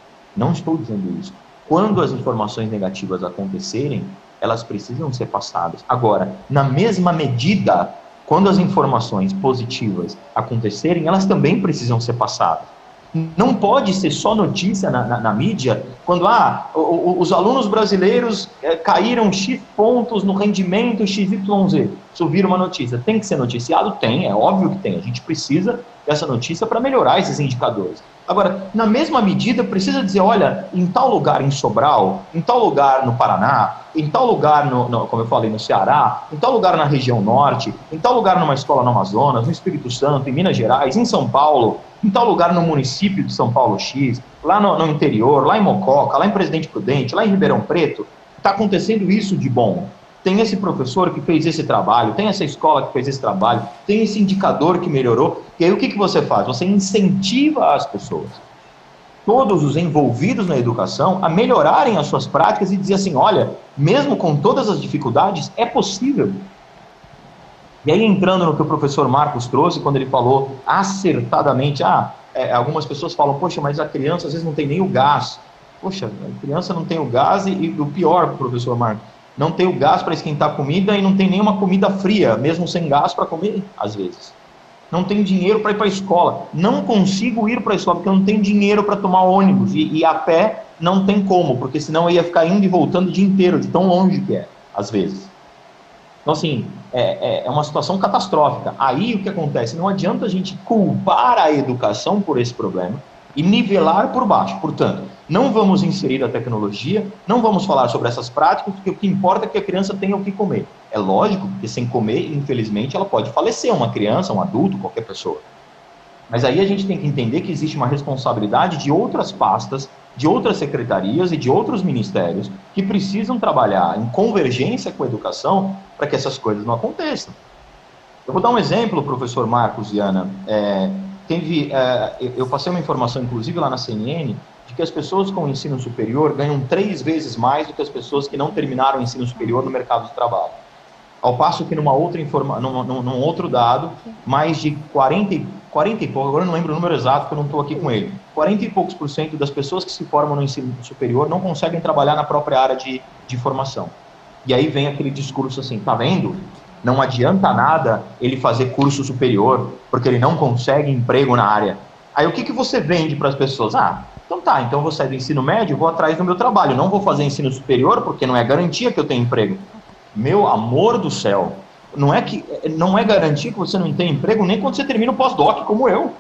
estou dizendo isso. Quando as informações negativas acontecerem, elas precisam ser passadas. Agora, na mesma medida, quando as informações positivas acontecerem, elas também precisam ser passadas. Não pode ser só notícia na mídia quando os alunos brasileiros caíram X pontos no rendimento XYZ. Isso vira uma notícia. Tem que ser noticiado? Tem, é óbvio que tem. A gente precisa dessa notícia para melhorar esses indicadores. Agora, na mesma medida, precisa dizer, olha, em tal lugar em Sobral, em tal lugar no Paraná, em tal lugar, como eu falei, no Ceará, em tal lugar na região norte, em tal lugar numa escola no Amazonas, no Espírito Santo, em Minas Gerais, em São Paulo, em tal lugar no município de São Paulo X, lá no interior, lá em Mococa, lá em Presidente Prudente, lá em Ribeirão Preto, está acontecendo isso de bom. Tem esse professor que fez esse trabalho, tem essa escola que fez esse trabalho, tem esse indicador que melhorou, e aí o que você faz? Você incentiva as pessoas, todos os envolvidos na educação, a melhorarem as suas práticas e dizer assim, olha, mesmo com todas as dificuldades, é possível. E aí entrando no que o professor Marcos trouxe, quando ele falou acertadamente, algumas pessoas falam, poxa, mas a criança às vezes não tem nem o gás. Poxa, a criança não tem o gás e o pior, professor Marcos, não tem o gás para esquentar comida e não tem nenhuma comida fria, mesmo sem gás para comer, às vezes. Não tem dinheiro para ir para a escola. Não consigo ir para a escola porque eu não tenho dinheiro para tomar ônibus. E a pé não tem como, porque senão eu ia ficar indo e voltando o dia inteiro, de tão longe que é, às vezes. Então, assim, é uma situação catastrófica. Aí o que acontece? Não adianta a gente culpar a educação por esse problema e nivelar por baixo. Portanto, não vamos inserir a tecnologia, não vamos falar sobre essas práticas, porque o que importa é que a criança tenha o que comer. É lógico que sem comer, infelizmente, ela pode falecer, uma criança, um adulto, qualquer pessoa. Mas aí a gente tem que entender que existe uma responsabilidade de outras pastas, de outras secretarias e de outros ministérios que precisam trabalhar em convergência com a educação para que essas coisas não aconteçam. Eu vou dar um exemplo, professor Marcos e Ana. Eu passei uma informação, inclusive, lá na CNN, de que as pessoas com ensino superior ganham 3 vezes mais do que as pessoas que não terminaram o ensino superior no mercado de trabalho. Ao passo que num outro dado, mais de 40 e pouco, agora eu não lembro o número exato, porque eu não estou aqui com ele, 40 e poucos % das pessoas que se formam no ensino superior não conseguem trabalhar na própria área de formação. E aí vem aquele discurso assim, tá vendo? Não adianta nada ele fazer curso superior, porque ele não consegue emprego na área. Aí o que você vende para as pessoas? Então eu vou sair do ensino médio, vou atrás do meu trabalho, não vou fazer ensino superior, porque não é garantia que eu tenha emprego. Meu amor do céu, não é garantia que você não tem emprego nem quando você termina o pós-doc, como eu.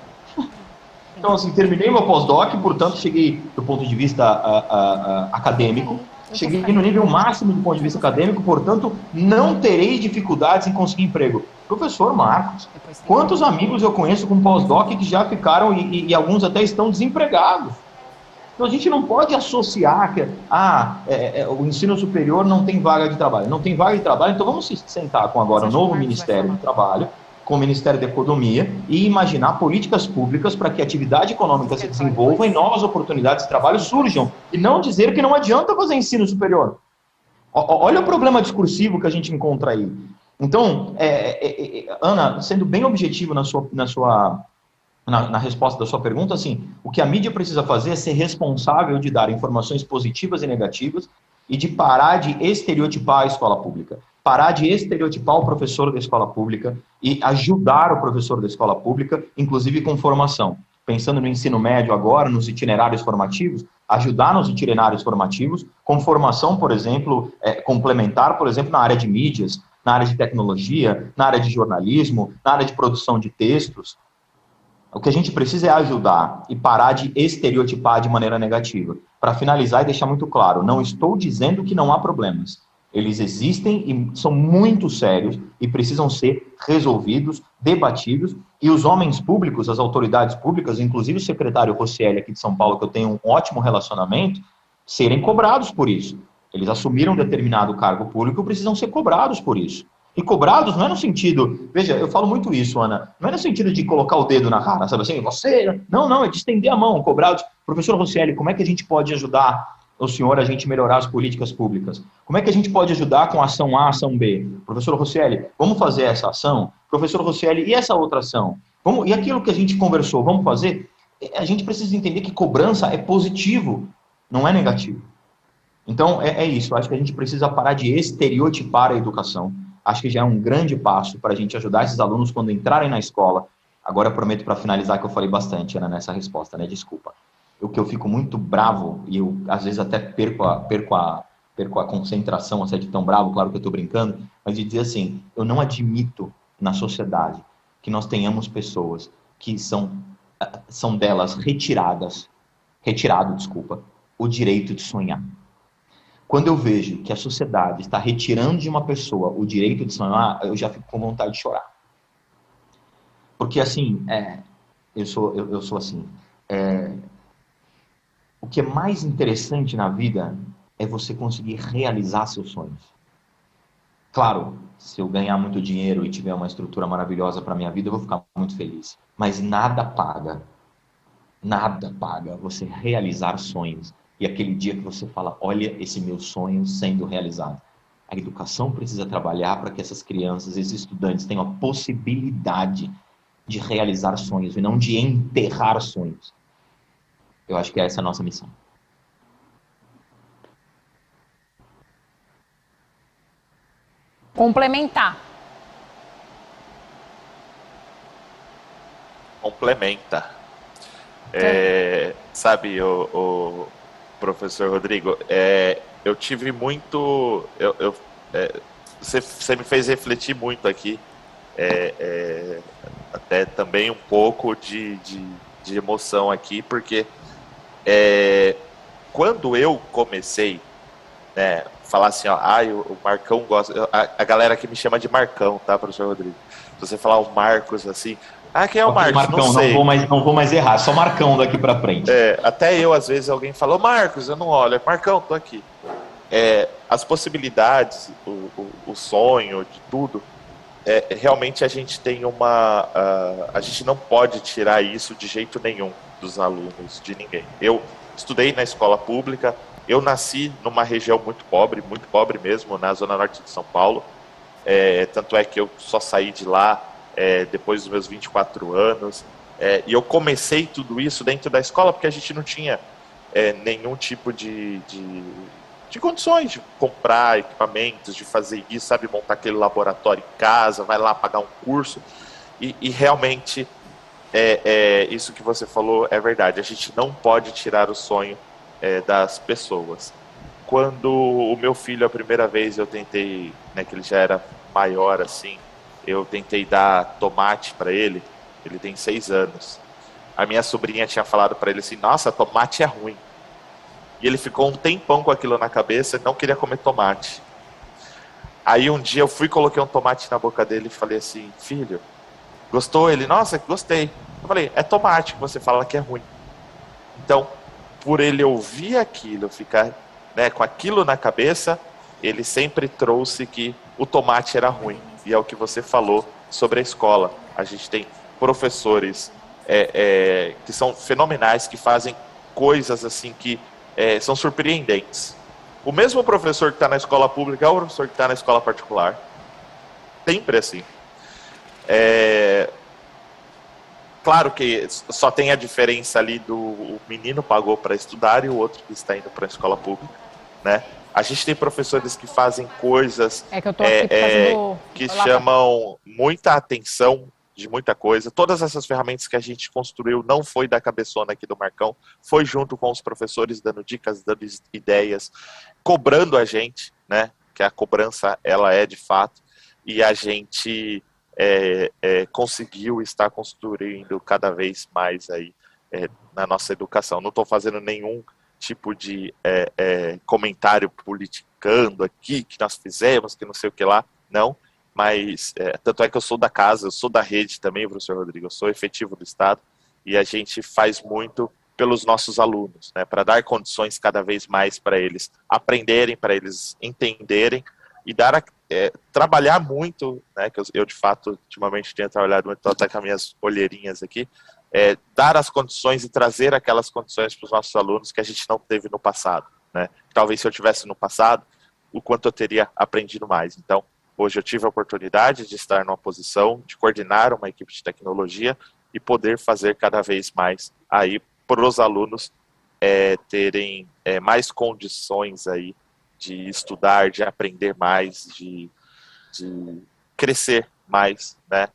Então, assim, terminei meu pós-doc, portanto, cheguei do ponto de vista acadêmico, cheguei no nível máximo do ponto de vista acadêmico, portanto, não terei dificuldades em conseguir emprego. Professor Marcos, quantos amigos eu conheço com pós-doc que já ficaram e alguns até estão desempregados? Então, a gente não pode associar que o ensino superior não tem vaga de trabalho. Não tem vaga de trabalho, então vamos se sentar com agora o novo Ministério do Trabalho, com o Ministério da Economia, e imaginar políticas públicas para que a atividade econômica se desenvolva e novas oportunidades de trabalho surjam. E não dizer que não adianta fazer ensino superior. Olha o problema discursivo que a gente encontra aí. Então, Ana, sendo bem objetivo na resposta da sua pergunta, assim, o que a mídia precisa fazer é ser responsável de dar informações positivas e negativas e de parar de estereotipar a escola pública. parar de estereotipar o professor da escola pública e ajudar o professor da escola pública, inclusive com formação. Pensando no ensino médio agora, nos itinerários formativos, ajudar nos itinerários formativos, com formação, por exemplo, complementar, por exemplo, na área de mídias, na área de tecnologia, na área de jornalismo, na área de produção de textos. O que a gente precisa é ajudar e parar de estereotipar de maneira negativa. Para finalizar e deixar muito claro, não estou dizendo que não há problemas. Eles existem e são muito sérios e precisam ser resolvidos, debatidos, e os homens públicos, as autoridades públicas, inclusive o secretário Roscielli aqui de São Paulo, que eu tenho um ótimo relacionamento, serem cobrados por isso. Eles assumiram determinado cargo público e precisam ser cobrados por isso. E cobrados não é no sentido... Veja, eu falo muito isso, Ana. Não é no sentido de colocar o dedo na cara, sabe assim? Você... Não, é de estender a mão, cobrados. Professor Roscielli, como é que a gente pode ajudar o senhor a gente melhorar as políticas públicas? Como é que a gente pode ajudar com a ação A, ação B? Professor Roscielli, vamos fazer essa ação? Professor Roscielli, e essa outra ação? E aquilo que a gente conversou, vamos fazer? A gente precisa entender que cobrança é positivo, não é negativo. Então, é isso. Acho que a gente precisa parar de estereotipar a educação. Acho que já é um grande passo para a gente ajudar esses alunos quando entrarem na escola. Agora eu prometo para finalizar que eu falei bastante, Ana, nessa resposta, né? Desculpa. O que eu fico muito bravo, e eu às vezes até perco a concentração, assim, de tão bravo, claro que eu estou brincando, mas de dizer assim, eu não admito na sociedade que nós tenhamos pessoas que são delas retirado, o direito de sonhar. Quando eu vejo que a sociedade está retirando de uma pessoa o direito de sonhar, eu já fico com vontade de chorar. Porque assim, eu sou assim, o que é mais interessante na vida é você conseguir realizar seus sonhos. Claro, se eu ganhar muito dinheiro e tiver uma estrutura maravilhosa para a minha vida, eu vou ficar muito feliz. Mas nada paga você realizar sonhos. E aquele dia que você fala, olha esse meu sonho sendo realizado. A educação precisa trabalhar para que essas crianças, esses estudantes tenham a possibilidade de realizar sonhos e não de enterrar sonhos. Eu acho que essa é a nossa missão. Complementar. Complementa. Sabe, o professor Rodrigo, eu tive muito... Você me fez refletir muito aqui, até também um pouco de emoção aqui, porque quando eu comecei, né, falar assim, ó, o Marcão gosta... A galera aqui me chama de Marcão, tá, professor Rodrigo? Se você falar o Marcos, assim... quem é o Marcos? Marcão, não sei. Não vou mais errar, só Marcão daqui pra frente. Até eu, às vezes, alguém fala, Marcos, eu não olho. Marcão, tô aqui. As possibilidades, o sonho, de tudo, realmente a gente tem a gente não pode tirar isso de jeito nenhum dos alunos, de ninguém. Eu estudei na escola pública, eu nasci numa região muito pobre mesmo, na zona norte de São Paulo. Tanto é que eu só saí de lá depois dos meus 24 anos, e eu comecei tudo isso dentro da escola porque a gente não tinha nenhum tipo de condições de comprar equipamentos, de fazer isso, sabe, montar aquele laboratório em casa, vai lá pagar um curso, e realmente isso que você falou é verdade, a gente não pode tirar o sonho das pessoas. Quando o meu filho, a primeira vez eu tentei, né, que ele já era maior assim, eu tentei dar tomate para ele, ele tem 6 anos. A minha sobrinha tinha falado para ele assim, nossa, tomate é ruim. E ele ficou um tempão com aquilo na cabeça e não queria comer tomate. Aí um dia eu fui, coloquei um tomate na boca dele e falei assim, filho, gostou? Ele, nossa, gostei. Eu falei, é tomate que você fala que é ruim. Então, por ele ouvir aquilo, ficar, né, com aquilo na cabeça, ele sempre trouxe que o tomate era ruim. E é o que você falou sobre a escola. A gente tem professores que são fenomenais, que fazem coisas assim que são surpreendentes. O mesmo professor que está na escola pública é o professor que está na escola particular. Sempre assim. Claro que só tem a diferença ali o menino pagou para estudar e o outro que está indo para a escola pública. né? A gente tem professores que fazem coisas que eu tô aqui fazendo... que chamam muita atenção de muita coisa. Todas essas ferramentas que a gente construiu não foi da cabeçona aqui do Marcão, foi junto com os professores dando dicas, dando ideias, cobrando a gente, né? Que a cobrança, ela é de fato, e a gente conseguiu estar construindo cada vez mais aí na nossa educação. Não estou fazendo nenhum tipo de comentário politicando aqui, que nós fizemos, que não sei o que lá, não, mas tanto é que eu sou da casa, eu sou da rede também, professor Rodrigo, eu sou efetivo do Estado, e a gente faz muito pelos nossos alunos, né, para dar condições cada vez mais para eles aprenderem, para eles entenderem, e trabalhar muito, né, que eu de fato, ultimamente tenho trabalhado muito, até com as minhas olheirinhas aqui, dar as condições e trazer aquelas condições para os nossos alunos que a gente não teve no passado, né? Talvez se eu tivesse no passado, o quanto eu teria aprendido mais. Então, hoje eu tive a oportunidade de estar numa posição de coordenar uma equipe de tecnologia e poder fazer cada vez mais aí para os alunos terem mais condições aí de estudar, de aprender mais, de crescer mais, né?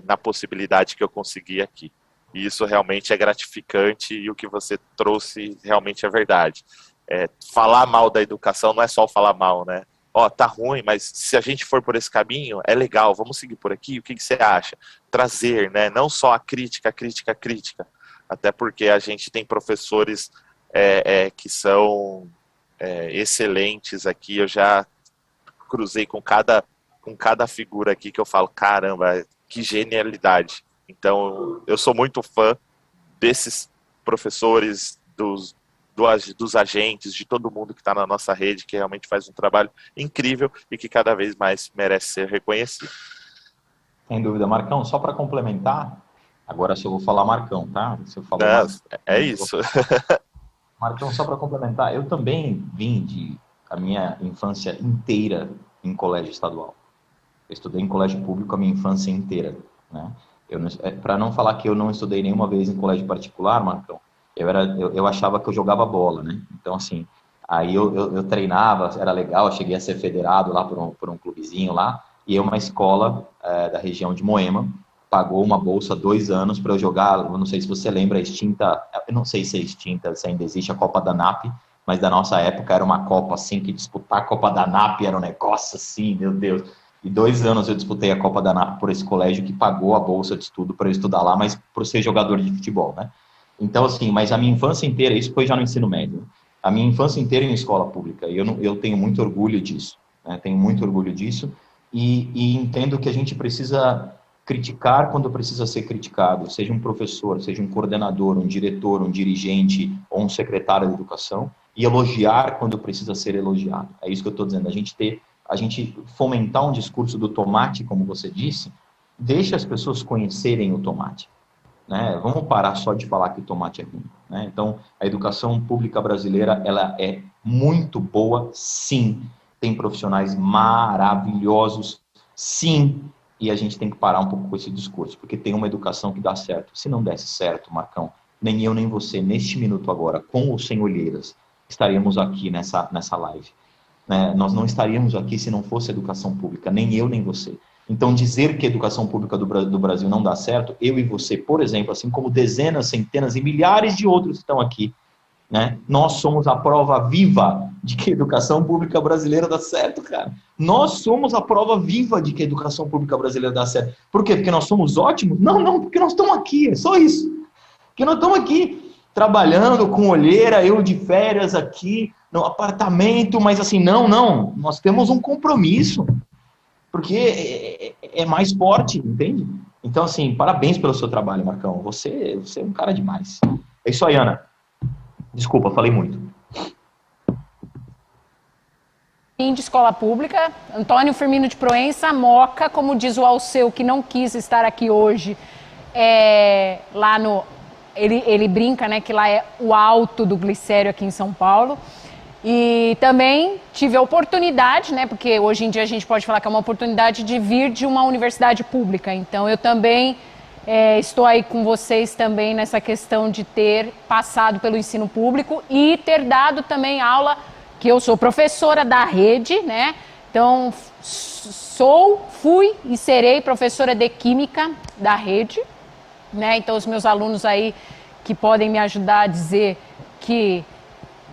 Na possibilidade que eu consegui aqui. E isso realmente é gratificante, e o que você trouxe realmente é verdade. Falar mal da educação não é só falar mal, né? Tá ruim, mas se a gente for por esse caminho, é legal, vamos seguir por aqui, o que você acha? Trazer, né? Não só a crítica, até porque a gente tem professores que são excelentes aqui, eu já cruzei com cada figura aqui que eu falo, caramba, que genialidade. Então, eu sou muito fã desses professores, dos agentes, de todo mundo que está na nossa rede, que realmente faz um trabalho incrível e que cada vez mais merece ser reconhecido. Sem dúvida. Marcão, só para complementar, agora só vou falar Marcão, tá? Se eu falar isso. Marcão, só para complementar, eu também vim a minha infância inteira em colégio estadual. Eu estudei em colégio público a minha infância inteira, né? Para não falar que eu não estudei nenhuma vez em colégio particular, Marcão, eu achava que eu jogava bola, né? Então, assim, aí eu treinava, era legal, eu cheguei a ser federado lá por um clubezinho lá, e uma escola da região de Moema pagou uma bolsa 2 anos para eu jogar, eu não sei se você lembra, eu não sei se é extinta, se ainda existe a Copa da NAP, mas da nossa época era uma Copa assim, que disputar a Copa da NAP era um negócio assim, meu Deus. E 2 anos eu disputei a Copa da NAP por esse colégio que pagou a bolsa de estudo para eu estudar lá, mas por ser jogador de futebol, né? Então, assim, mas a minha infância inteira, isso foi já no ensino médio, a minha infância inteira em escola pública, e eu tenho muito orgulho disso, né? Tenho muito orgulho disso, e entendo que a gente precisa criticar quando precisa ser criticado, seja um professor, seja um coordenador, um diretor, um dirigente ou um secretário de educação, e elogiar quando precisa ser elogiado. É isso que eu estou dizendo, a gente fomentar um discurso do tomate, como você disse, deixa as pessoas conhecerem o tomate, né? Vamos parar só de falar que o tomate é ruim, né? Então, a educação pública brasileira, ela é muito boa, sim. Tem profissionais maravilhosos, sim. E a gente tem que parar um pouco com esse discurso, porque tem uma educação que dá certo. Se não desse certo, Marcão, nem eu nem você, neste minuto agora, com ou sem olheiras, estaríamos aqui nessa live. Nós não estaríamos aqui se não fosse educação pública, nem eu nem você. Então, dizer que a educação pública do Brasil não dá certo, eu e você, por exemplo, assim como dezenas, centenas e milhares de outros estão aqui, né? Nós somos a prova viva de que a educação pública brasileira dá certo, cara. Nós somos a prova viva de que a educação pública brasileira dá certo. Por quê? Porque nós somos ótimos? Não, porque nós estamos aqui, é só isso. Porque nós estamos aqui trabalhando com olheira, eu de férias aqui, no apartamento, mas assim, não, nós temos um compromisso, porque é mais forte, entende? Então, assim, parabéns pelo seu trabalho, Marcão, você é um cara demais. É isso aí, Ana. Desculpa, falei muito. De escola pública, Antônio Firmino de Proença, Moca, como diz o Alceu, que não quis estar aqui hoje, lá no... Ele brinca, né, que lá é o alto do glicério aqui em São Paulo. E também tive a oportunidade, né, porque hoje em dia a gente pode falar que é uma oportunidade de vir de uma universidade pública. Então eu também estou aí com vocês também nessa questão de ter passado pelo ensino público e ter dado também aula que eu sou professora da rede, né? Então, fui e serei professora de Química da rede, né? Então, os meus alunos aí que podem me ajudar a dizer que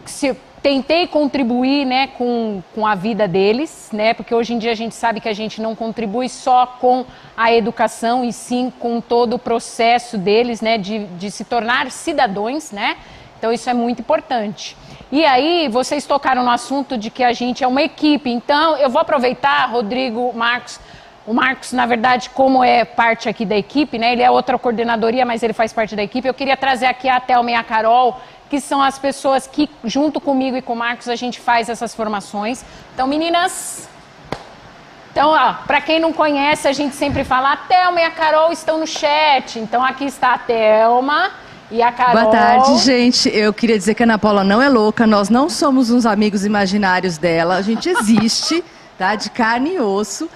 se tentei contribuir, né, com a vida deles, né? Porque hoje em dia a gente sabe que a gente não contribui só com a educação e sim com todo o processo deles, né, de se tornar cidadãos, né? Então, isso é muito importante. E aí, vocês tocaram no assunto de que a gente é uma equipe. Então, eu vou aproveitar, Rodrigo, Marcos. O Marcos, na verdade, como é parte aqui da equipe, né? Ele é outra coordenadoria, mas ele faz parte da equipe. Eu queria trazer aqui a Thelma e a Carol, que são as pessoas que, junto comigo e com o Marcos, a gente faz essas formações. Então, meninas... Então, ó, para quem não conhece, a gente sempre fala, a Thelma e a Carol estão no chat. Então, aqui está a Thelma... E a Carol... Boa tarde, gente. Eu queria dizer que a Ana Paula não é louca, nós não somos uns amigos imaginários dela, a gente existe, tá? De carne e osso.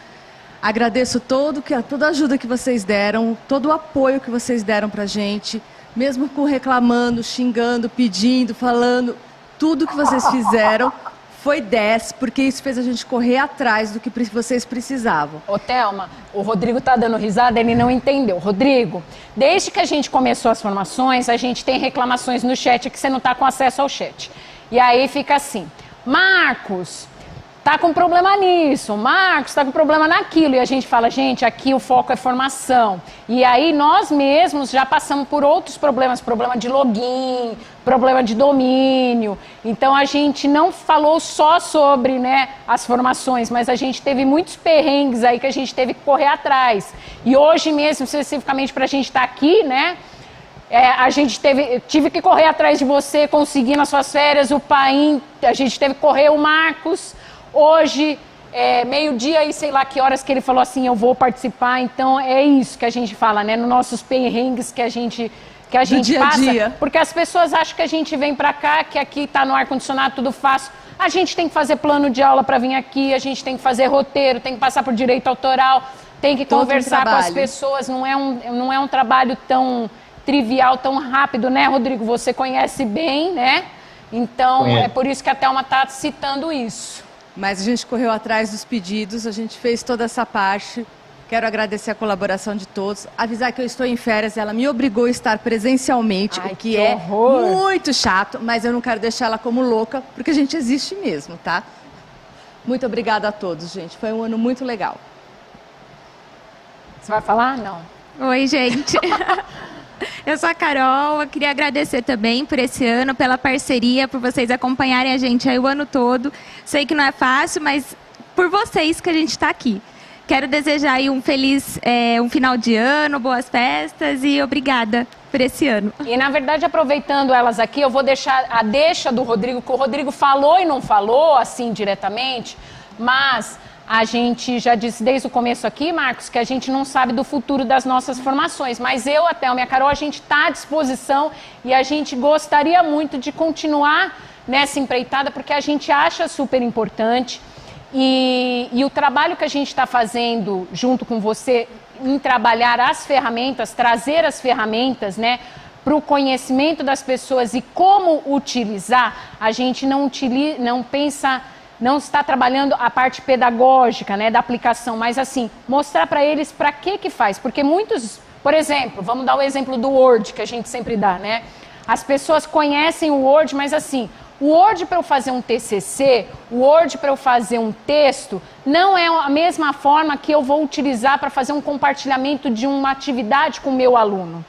Agradeço toda a ajuda que vocês deram, todo o apoio que vocês deram pra gente, mesmo com reclamando, xingando, pedindo, falando, tudo que vocês fizeram foi 10, porque isso fez a gente correr atrás do que vocês precisavam. Ô, Thelma, o Rodrigo tá dando risada, ele não entendeu. Rodrigo, desde que a gente começou as formações, a gente tem reclamações no chat que você não tá com acesso ao chat. E aí fica assim, Marcos, tá com problema nisso, Marcos, tá com problema naquilo. E a gente fala, gente, aqui o foco é formação. E aí nós mesmos já passamos por outros problemas, problema de login, problema de domínio. Então a gente não falou só sobre, né, as formações, mas a gente teve muitos perrengues aí que a gente teve que correr atrás. E hoje mesmo, especificamente para a gente estar aqui, né, a gente tive que correr atrás de você, conseguir nas suas férias, o Paim, a gente teve que correr o Marcos. Hoje, meio-dia e sei lá que horas que ele falou assim, eu vou participar. Então, é isso que a gente fala, né? Nos nossos perrengues que a gente passa. Dia. Porque as pessoas acham que a gente vem pra cá, que aqui tá no ar-condicionado, tudo fácil. A gente tem que fazer plano de aula para vir aqui, a gente tem que fazer roteiro, tem que passar por direito autoral, tem que conversar com as pessoas. Não é um trabalho tão trivial, tão rápido, né, Rodrigo? Você conhece bem, né? Então, é por isso que a Thelma tá citando isso. Mas a gente correu atrás dos pedidos, a gente fez toda essa parte. Quero agradecer a colaboração de todos. Avisar que eu estou em férias, ela me obrigou a estar presencialmente, o que é muito chato, mas eu não quero deixar ela como louca, porque a gente existe mesmo, tá? Muito obrigada a todos, gente. Foi um ano muito legal. Você vai falar? Não. Oi, gente. Eu sou a Carol, eu queria agradecer também por esse ano, pela parceria, por vocês acompanharem a gente aí o ano todo. Sei que não é fácil, mas por vocês que a gente está aqui. Quero desejar aí um feliz um final de ano, boas festas e obrigada por esse ano. E, na verdade, aproveitando elas aqui, eu vou deixar a deixa do Rodrigo, que o Rodrigo falou e não falou, assim, diretamente, mas... A gente já disse desde o começo aqui, Marcos, que a gente não sabe do futuro das nossas formações, mas eu, a Thelma e a Carol, a gente está à disposição e a gente gostaria muito de continuar nessa empreitada, porque a gente acha super importante e o trabalho que a gente está fazendo junto com você em trabalhar as ferramentas, trazer as ferramentas, né, para o conhecimento das pessoas e como utilizar, a gente não pensa... Não está trabalhando a parte pedagógica, né, da aplicação, mas assim, mostrar para eles para que faz. Porque muitos, por exemplo, vamos dar o exemplo do Word, que a gente sempre dá, né? As pessoas conhecem o Word, mas assim, o Word para eu fazer um TCC, o Word para eu fazer um texto, não é a mesma forma que eu vou utilizar para fazer um compartilhamento de uma atividade com o meu aluno.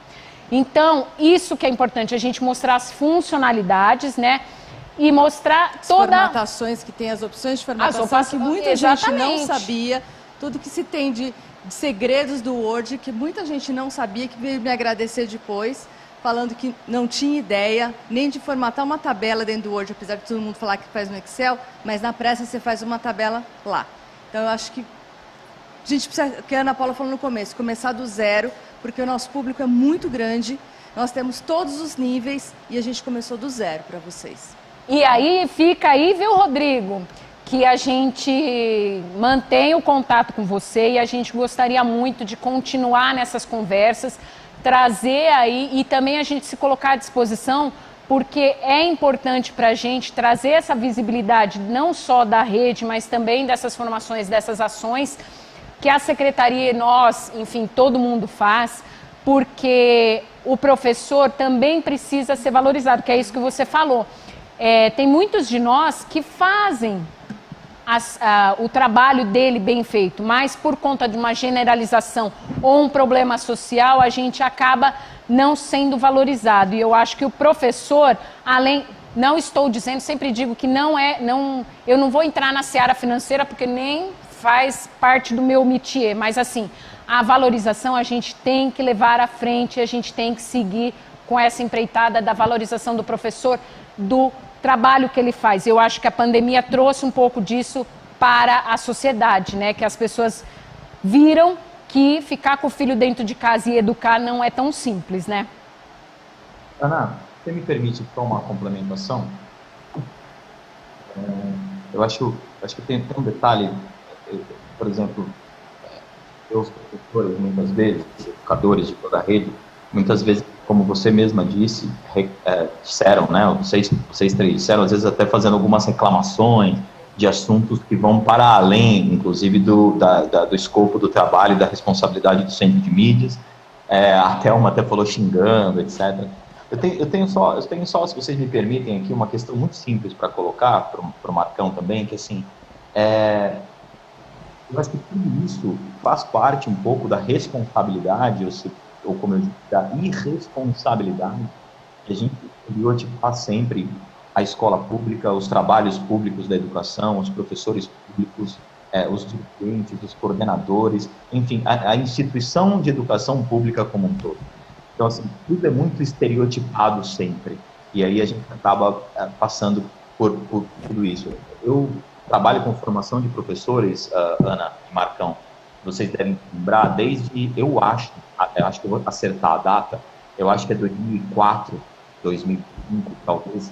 Então, isso que é importante, a gente mostrar as funcionalidades, né? E mostrar toda... As formatações que tem, as opções de formatação que muita gente não sabia, tudo que se tem de segredos do Word, que muita gente não sabia, que veio me agradecer depois, falando que não tinha ideia nem de formatar uma tabela dentro do Word, apesar de todo mundo falar que faz no Excel, mas na pressa você faz uma tabela lá. Então eu acho que a gente precisa, o que a Ana Paula falou no começo, começar do zero, porque o nosso público é muito grande, nós temos todos os níveis e a gente começou do zero para vocês. E aí, fica aí, viu, Rodrigo, que a gente mantém o contato com você e a gente gostaria muito de continuar nessas conversas, trazer aí e também a gente se colocar à disposição, porque é importante para a gente trazer essa visibilidade não só da rede, mas também dessas formações, dessas ações que a secretaria e nós, enfim, todo mundo faz, porque o professor também precisa ser valorizado, que é isso que você falou. Tem muitos de nós que fazem o trabalho dele bem feito, mas por conta de uma generalização ou um problema social, a gente acaba não sendo valorizado. E eu acho que o professor, não estou dizendo, sempre digo que eu não vou entrar na seara financeira porque nem faz parte do meu métier, mas assim, a valorização a gente tem que levar à frente, a gente tem que seguir com essa empreitada da valorização do professor, do trabalho que ele faz. Eu acho que a pandemia trouxe um pouco disso para a sociedade, né? Que as pessoas viram que ficar com o filho dentro de casa e educar não é tão simples, né? Ana, você me permite só uma complementação? Eu acho que tem um detalhe, por exemplo, os professores, muitas vezes, educadores de toda a rede, muitas vezes, como você mesma disse, disseram, né, vocês três disseram, às vezes até fazendo algumas reclamações de assuntos que vão para além, inclusive do escopo do trabalho e da responsabilidade do centro de mídias, até uma até falou xingando, etc. Eu tenho só, se vocês me permitem aqui, uma questão muito simples para colocar para o Marcão também, que assim, eu acho que tudo isso faz parte um pouco da responsabilidade, ou como eu digo, da irresponsabilidade que a gente estereotipar sempre a escola pública, os trabalhos públicos da educação, os professores públicos, os dirigentes, os coordenadores, enfim, a instituição de educação pública como um todo. Então, assim, tudo é muito estereotipado sempre, e aí a gente acaba passando por tudo isso. Eu trabalho com formação de professores, Ana e Marcão, vocês devem lembrar, desde, eu acho que eu vou acertar a data, eu acho que é 2004, 2005, talvez,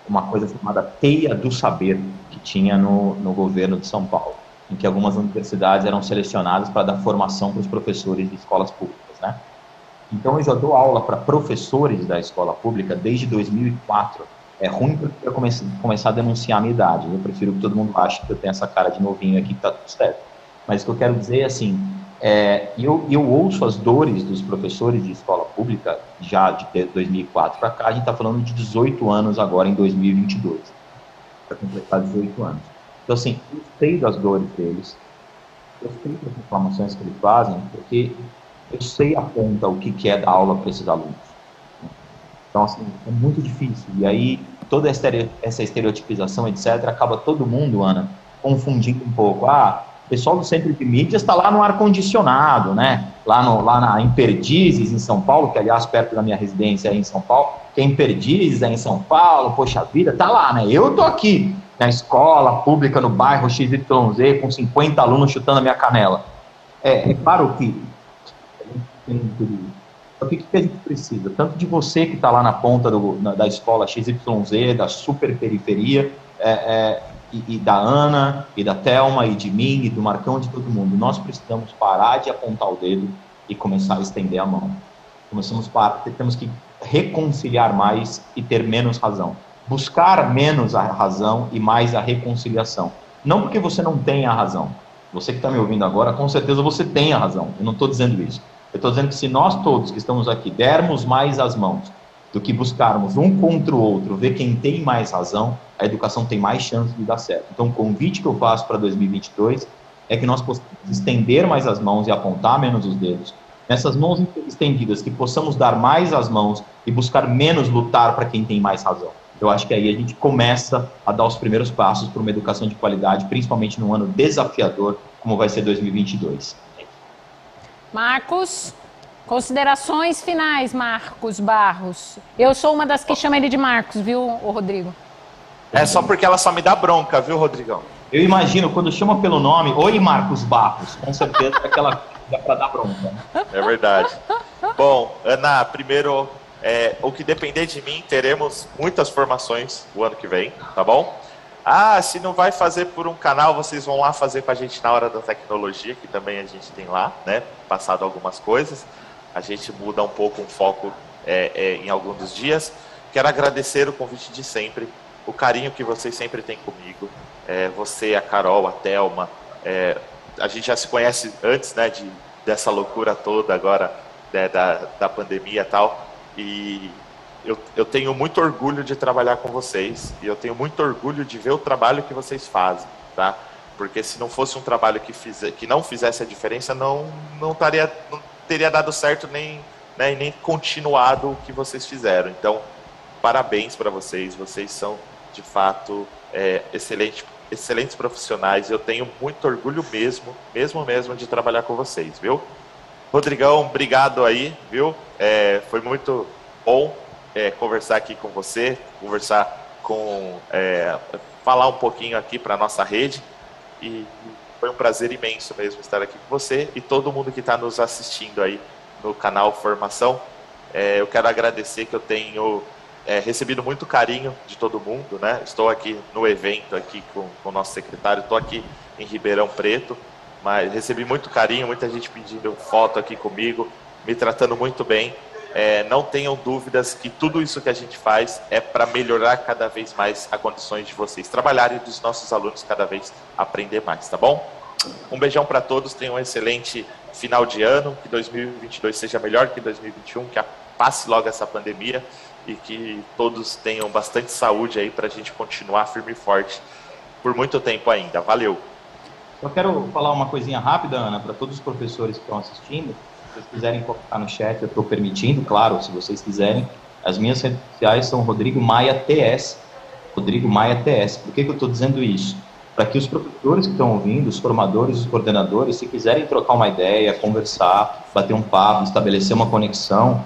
uma coisa chamada Teia do Saber, que tinha no governo de São Paulo, em que algumas universidades eram selecionadas para dar formação para os professores de escolas públicas, né? Então, eu já dou aula para professores da escola pública desde 2004. É ruim porque eu começar a denunciar a minha idade. Eu prefiro que todo mundo ache que eu tenho essa cara de novinho aqui que está tudo certo. Mas o que eu quero dizer é assim, eu ouço as dores dos professores de escola pública já de 2004 para cá. A gente está falando de 18 anos agora em 2022, para completar 18 anos. Então, assim, eu sei das dores deles, eu sei das reclamações que eles fazem, porque eu sei a ponta o que é dar aula para esses alunos. Então, assim, é muito difícil. E aí, toda essa estereotipização, etc., acaba todo mundo, Ana, confundindo um pouco. O pessoal do centro de mídias está lá no ar-condicionado, né? Em Perdizes, em São Paulo, que, aliás, perto da minha residência aí em São Paulo, que é em Perdizes, é em São Paulo, poxa vida, tá lá, né? Eu tô aqui, na escola pública, no bairro XYZ, com 50 alunos chutando a minha canela. É claro que tem tudo isso. O que a gente precisa? Tanto de você que está lá na ponta da escola XYZ, da super periferia, e da Ana, e da Thelma, e de mim, e do Marcão, de todo mundo. Nós precisamos parar de apontar o dedo e começar a estender a mão. Temos que reconciliar mais e ter menos razão. Buscar menos a razão e mais a reconciliação. Não porque você não tenha a razão. Você que está me ouvindo agora, com certeza você tem a razão. Eu não estou dizendo isso. Eu estou dizendo que se nós todos que estamos aqui dermos mais as mãos do que buscarmos um contra o outro, ver quem tem mais razão, a educação tem mais chance de dar certo. Então, o convite que eu faço para 2022 é que nós possamos estender mais as mãos e apontar menos os dedos. Nessas mãos estendidas, que possamos dar mais as mãos e buscar menos lutar para quem tem mais razão. Eu acho que aí a gente começa a dar os primeiros passos para uma educação de qualidade, principalmente num ano desafiador, como vai ser 2022. Marcos, considerações finais, Marcos Barros. Eu sou uma das que chama ele de Marcos, viu, Rodrigo? É só porque ela só me dá bronca, viu, Rodrigão? Eu imagino, quando chama pelo nome, oi, Marcos Barros, com certeza é aquela dá para dar bronca. Né? É verdade. Bom, Ana, primeiro, o que depender de mim, teremos muitas formações o ano que vem, tá bom? Se não vai fazer por um canal, vocês vão lá fazer com a gente na Hora da Tecnologia, que também a gente tem lá, né? Passado algumas coisas. A gente muda um pouco o foco em alguns dos dias. quero agradecer o convite de sempre, o carinho que vocês sempre têm comigo, você, a Carol, a Thelma, a gente já se conhece antes, né, dessa loucura toda agora, né, da pandemia e tal, e eu tenho muito orgulho de trabalhar com vocês, e eu tenho muito orgulho de ver o trabalho que vocês fazem, tá? Porque se não fosse um trabalho que não fizesse a diferença, não teria dado certo nem continuado o que vocês fizeram. Então, parabéns para vocês, vocês são, de fato, excelentes profissionais, eu tenho muito orgulho mesmo de trabalhar com vocês, viu? Rodrigão, obrigado aí, viu? Foi muito bom conversar aqui com você, falar um pouquinho aqui para a nossa rede, e foi um prazer imenso mesmo estar aqui com você e todo mundo que está nos assistindo aí no canal Formação. Eu quero agradecer que eu tenho recebido muito carinho de todo mundo, né? Estou aqui no evento aqui com o nosso secretário, estou aqui em Ribeirão Preto, mas recebi muito carinho, muita gente pedindo foto aqui comigo, me tratando muito bem. Não tenham dúvidas que tudo isso que a gente faz é para melhorar cada vez mais as condições de vocês trabalharem e dos nossos alunos cada vez aprender mais, tá bom? Um beijão para todos, tenham um excelente final de ano, que 2022 seja melhor que 2021, que passe logo essa pandemia e que todos tenham bastante saúde aí para a gente continuar firme e forte por muito tempo ainda. Valeu! Eu quero falar uma coisinha rápida, Ana, para todos os professores que estão assistindo. Se vocês quiserem colocar no chat, eu estou permitindo, claro, se vocês quiserem. As minhas redes sociais são Rodrigo Maia TS. Rodrigo Maia TS. Por que eu estou dizendo isso? Para que os professores que estão ouvindo, os formadores, os coordenadores, se quiserem trocar uma ideia, conversar, bater um papo, estabelecer uma conexão,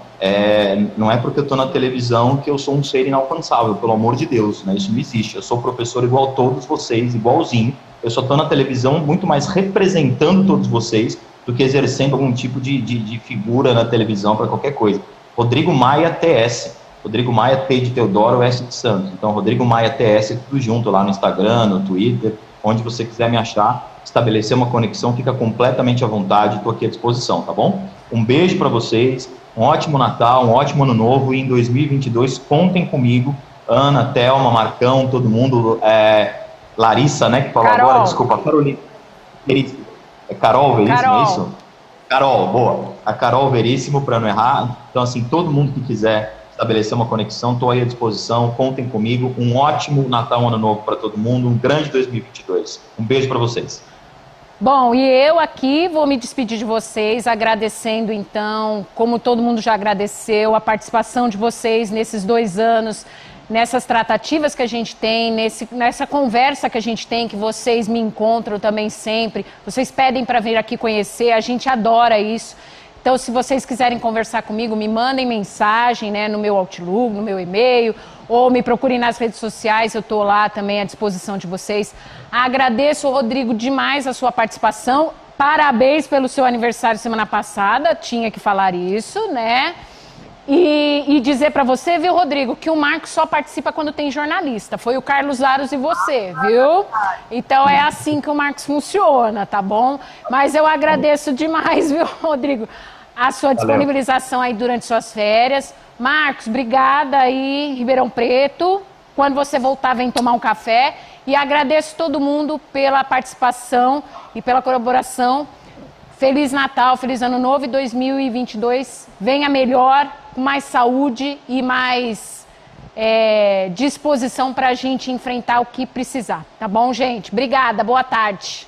não é porque eu estou na televisão que eu sou um ser inalcançável, pelo amor de Deus, né? Isso não existe. Eu sou professor igual a todos vocês, igualzinho. Eu só estou na televisão muito mais representando todos vocês do que exercendo algum tipo de figura na televisão para qualquer coisa. Rodrigo Maia TS. Rodrigo Maia, T de Teodoro, S de Santos. Então, Rodrigo Maia TS, tudo junto lá no Instagram, no Twitter, onde você quiser me achar, estabelecer uma conexão, fica completamente à vontade, estou aqui à disposição, tá bom? Um beijo para vocês, um ótimo Natal, um ótimo Ano Novo, e em 2022 contem comigo, Ana, Thelma, Marcão, todo mundo, Larissa, né, que falou Carol. agora, desculpa, Carolina, Carol Veríssimo, Carol. é isso? Carol, boa. A Carol Veríssimo, para não errar. Então, assim, todo mundo que quiser estabelecer uma conexão, estou aí à disposição, contem comigo. Um ótimo Natal, Ano Novo para todo mundo, um grande 2022. Um beijo para vocês. Bom, e eu aqui vou me despedir de vocês, agradecendo então, como todo mundo já agradeceu, a participação de vocês nesses 2 anos, nessas tratativas que a gente tem, nessa conversa que a gente tem, que vocês me encontram também sempre, vocês pedem para vir aqui conhecer, a gente adora isso. Então, se vocês quiserem conversar comigo, me mandem mensagem, né, no meu Outlook, no meu e-mail, ou me procurem nas redes sociais, eu estou lá também à disposição de vocês. Agradeço, Rodrigo, demais a sua participação. Parabéns pelo seu aniversário semana passada, tinha que falar isso, né? E dizer para você, viu, Rodrigo, que o Marcos só participa quando tem jornalista. Foi o Carlos Aros e você, viu? Então é assim que o Marcos funciona, tá bom? Mas eu agradeço demais, viu, Rodrigo, a sua disponibilização aí durante suas férias. Marcos, obrigada aí, Ribeirão Preto. Quando você voltar, vem tomar um café. E agradeço todo mundo pela participação e pela colaboração. Feliz Natal, Feliz Ano Novo, e 2022 venha melhor, com mais saúde e mais disposição para a gente enfrentar o que precisar. Tá bom, gente? Obrigada, boa tarde.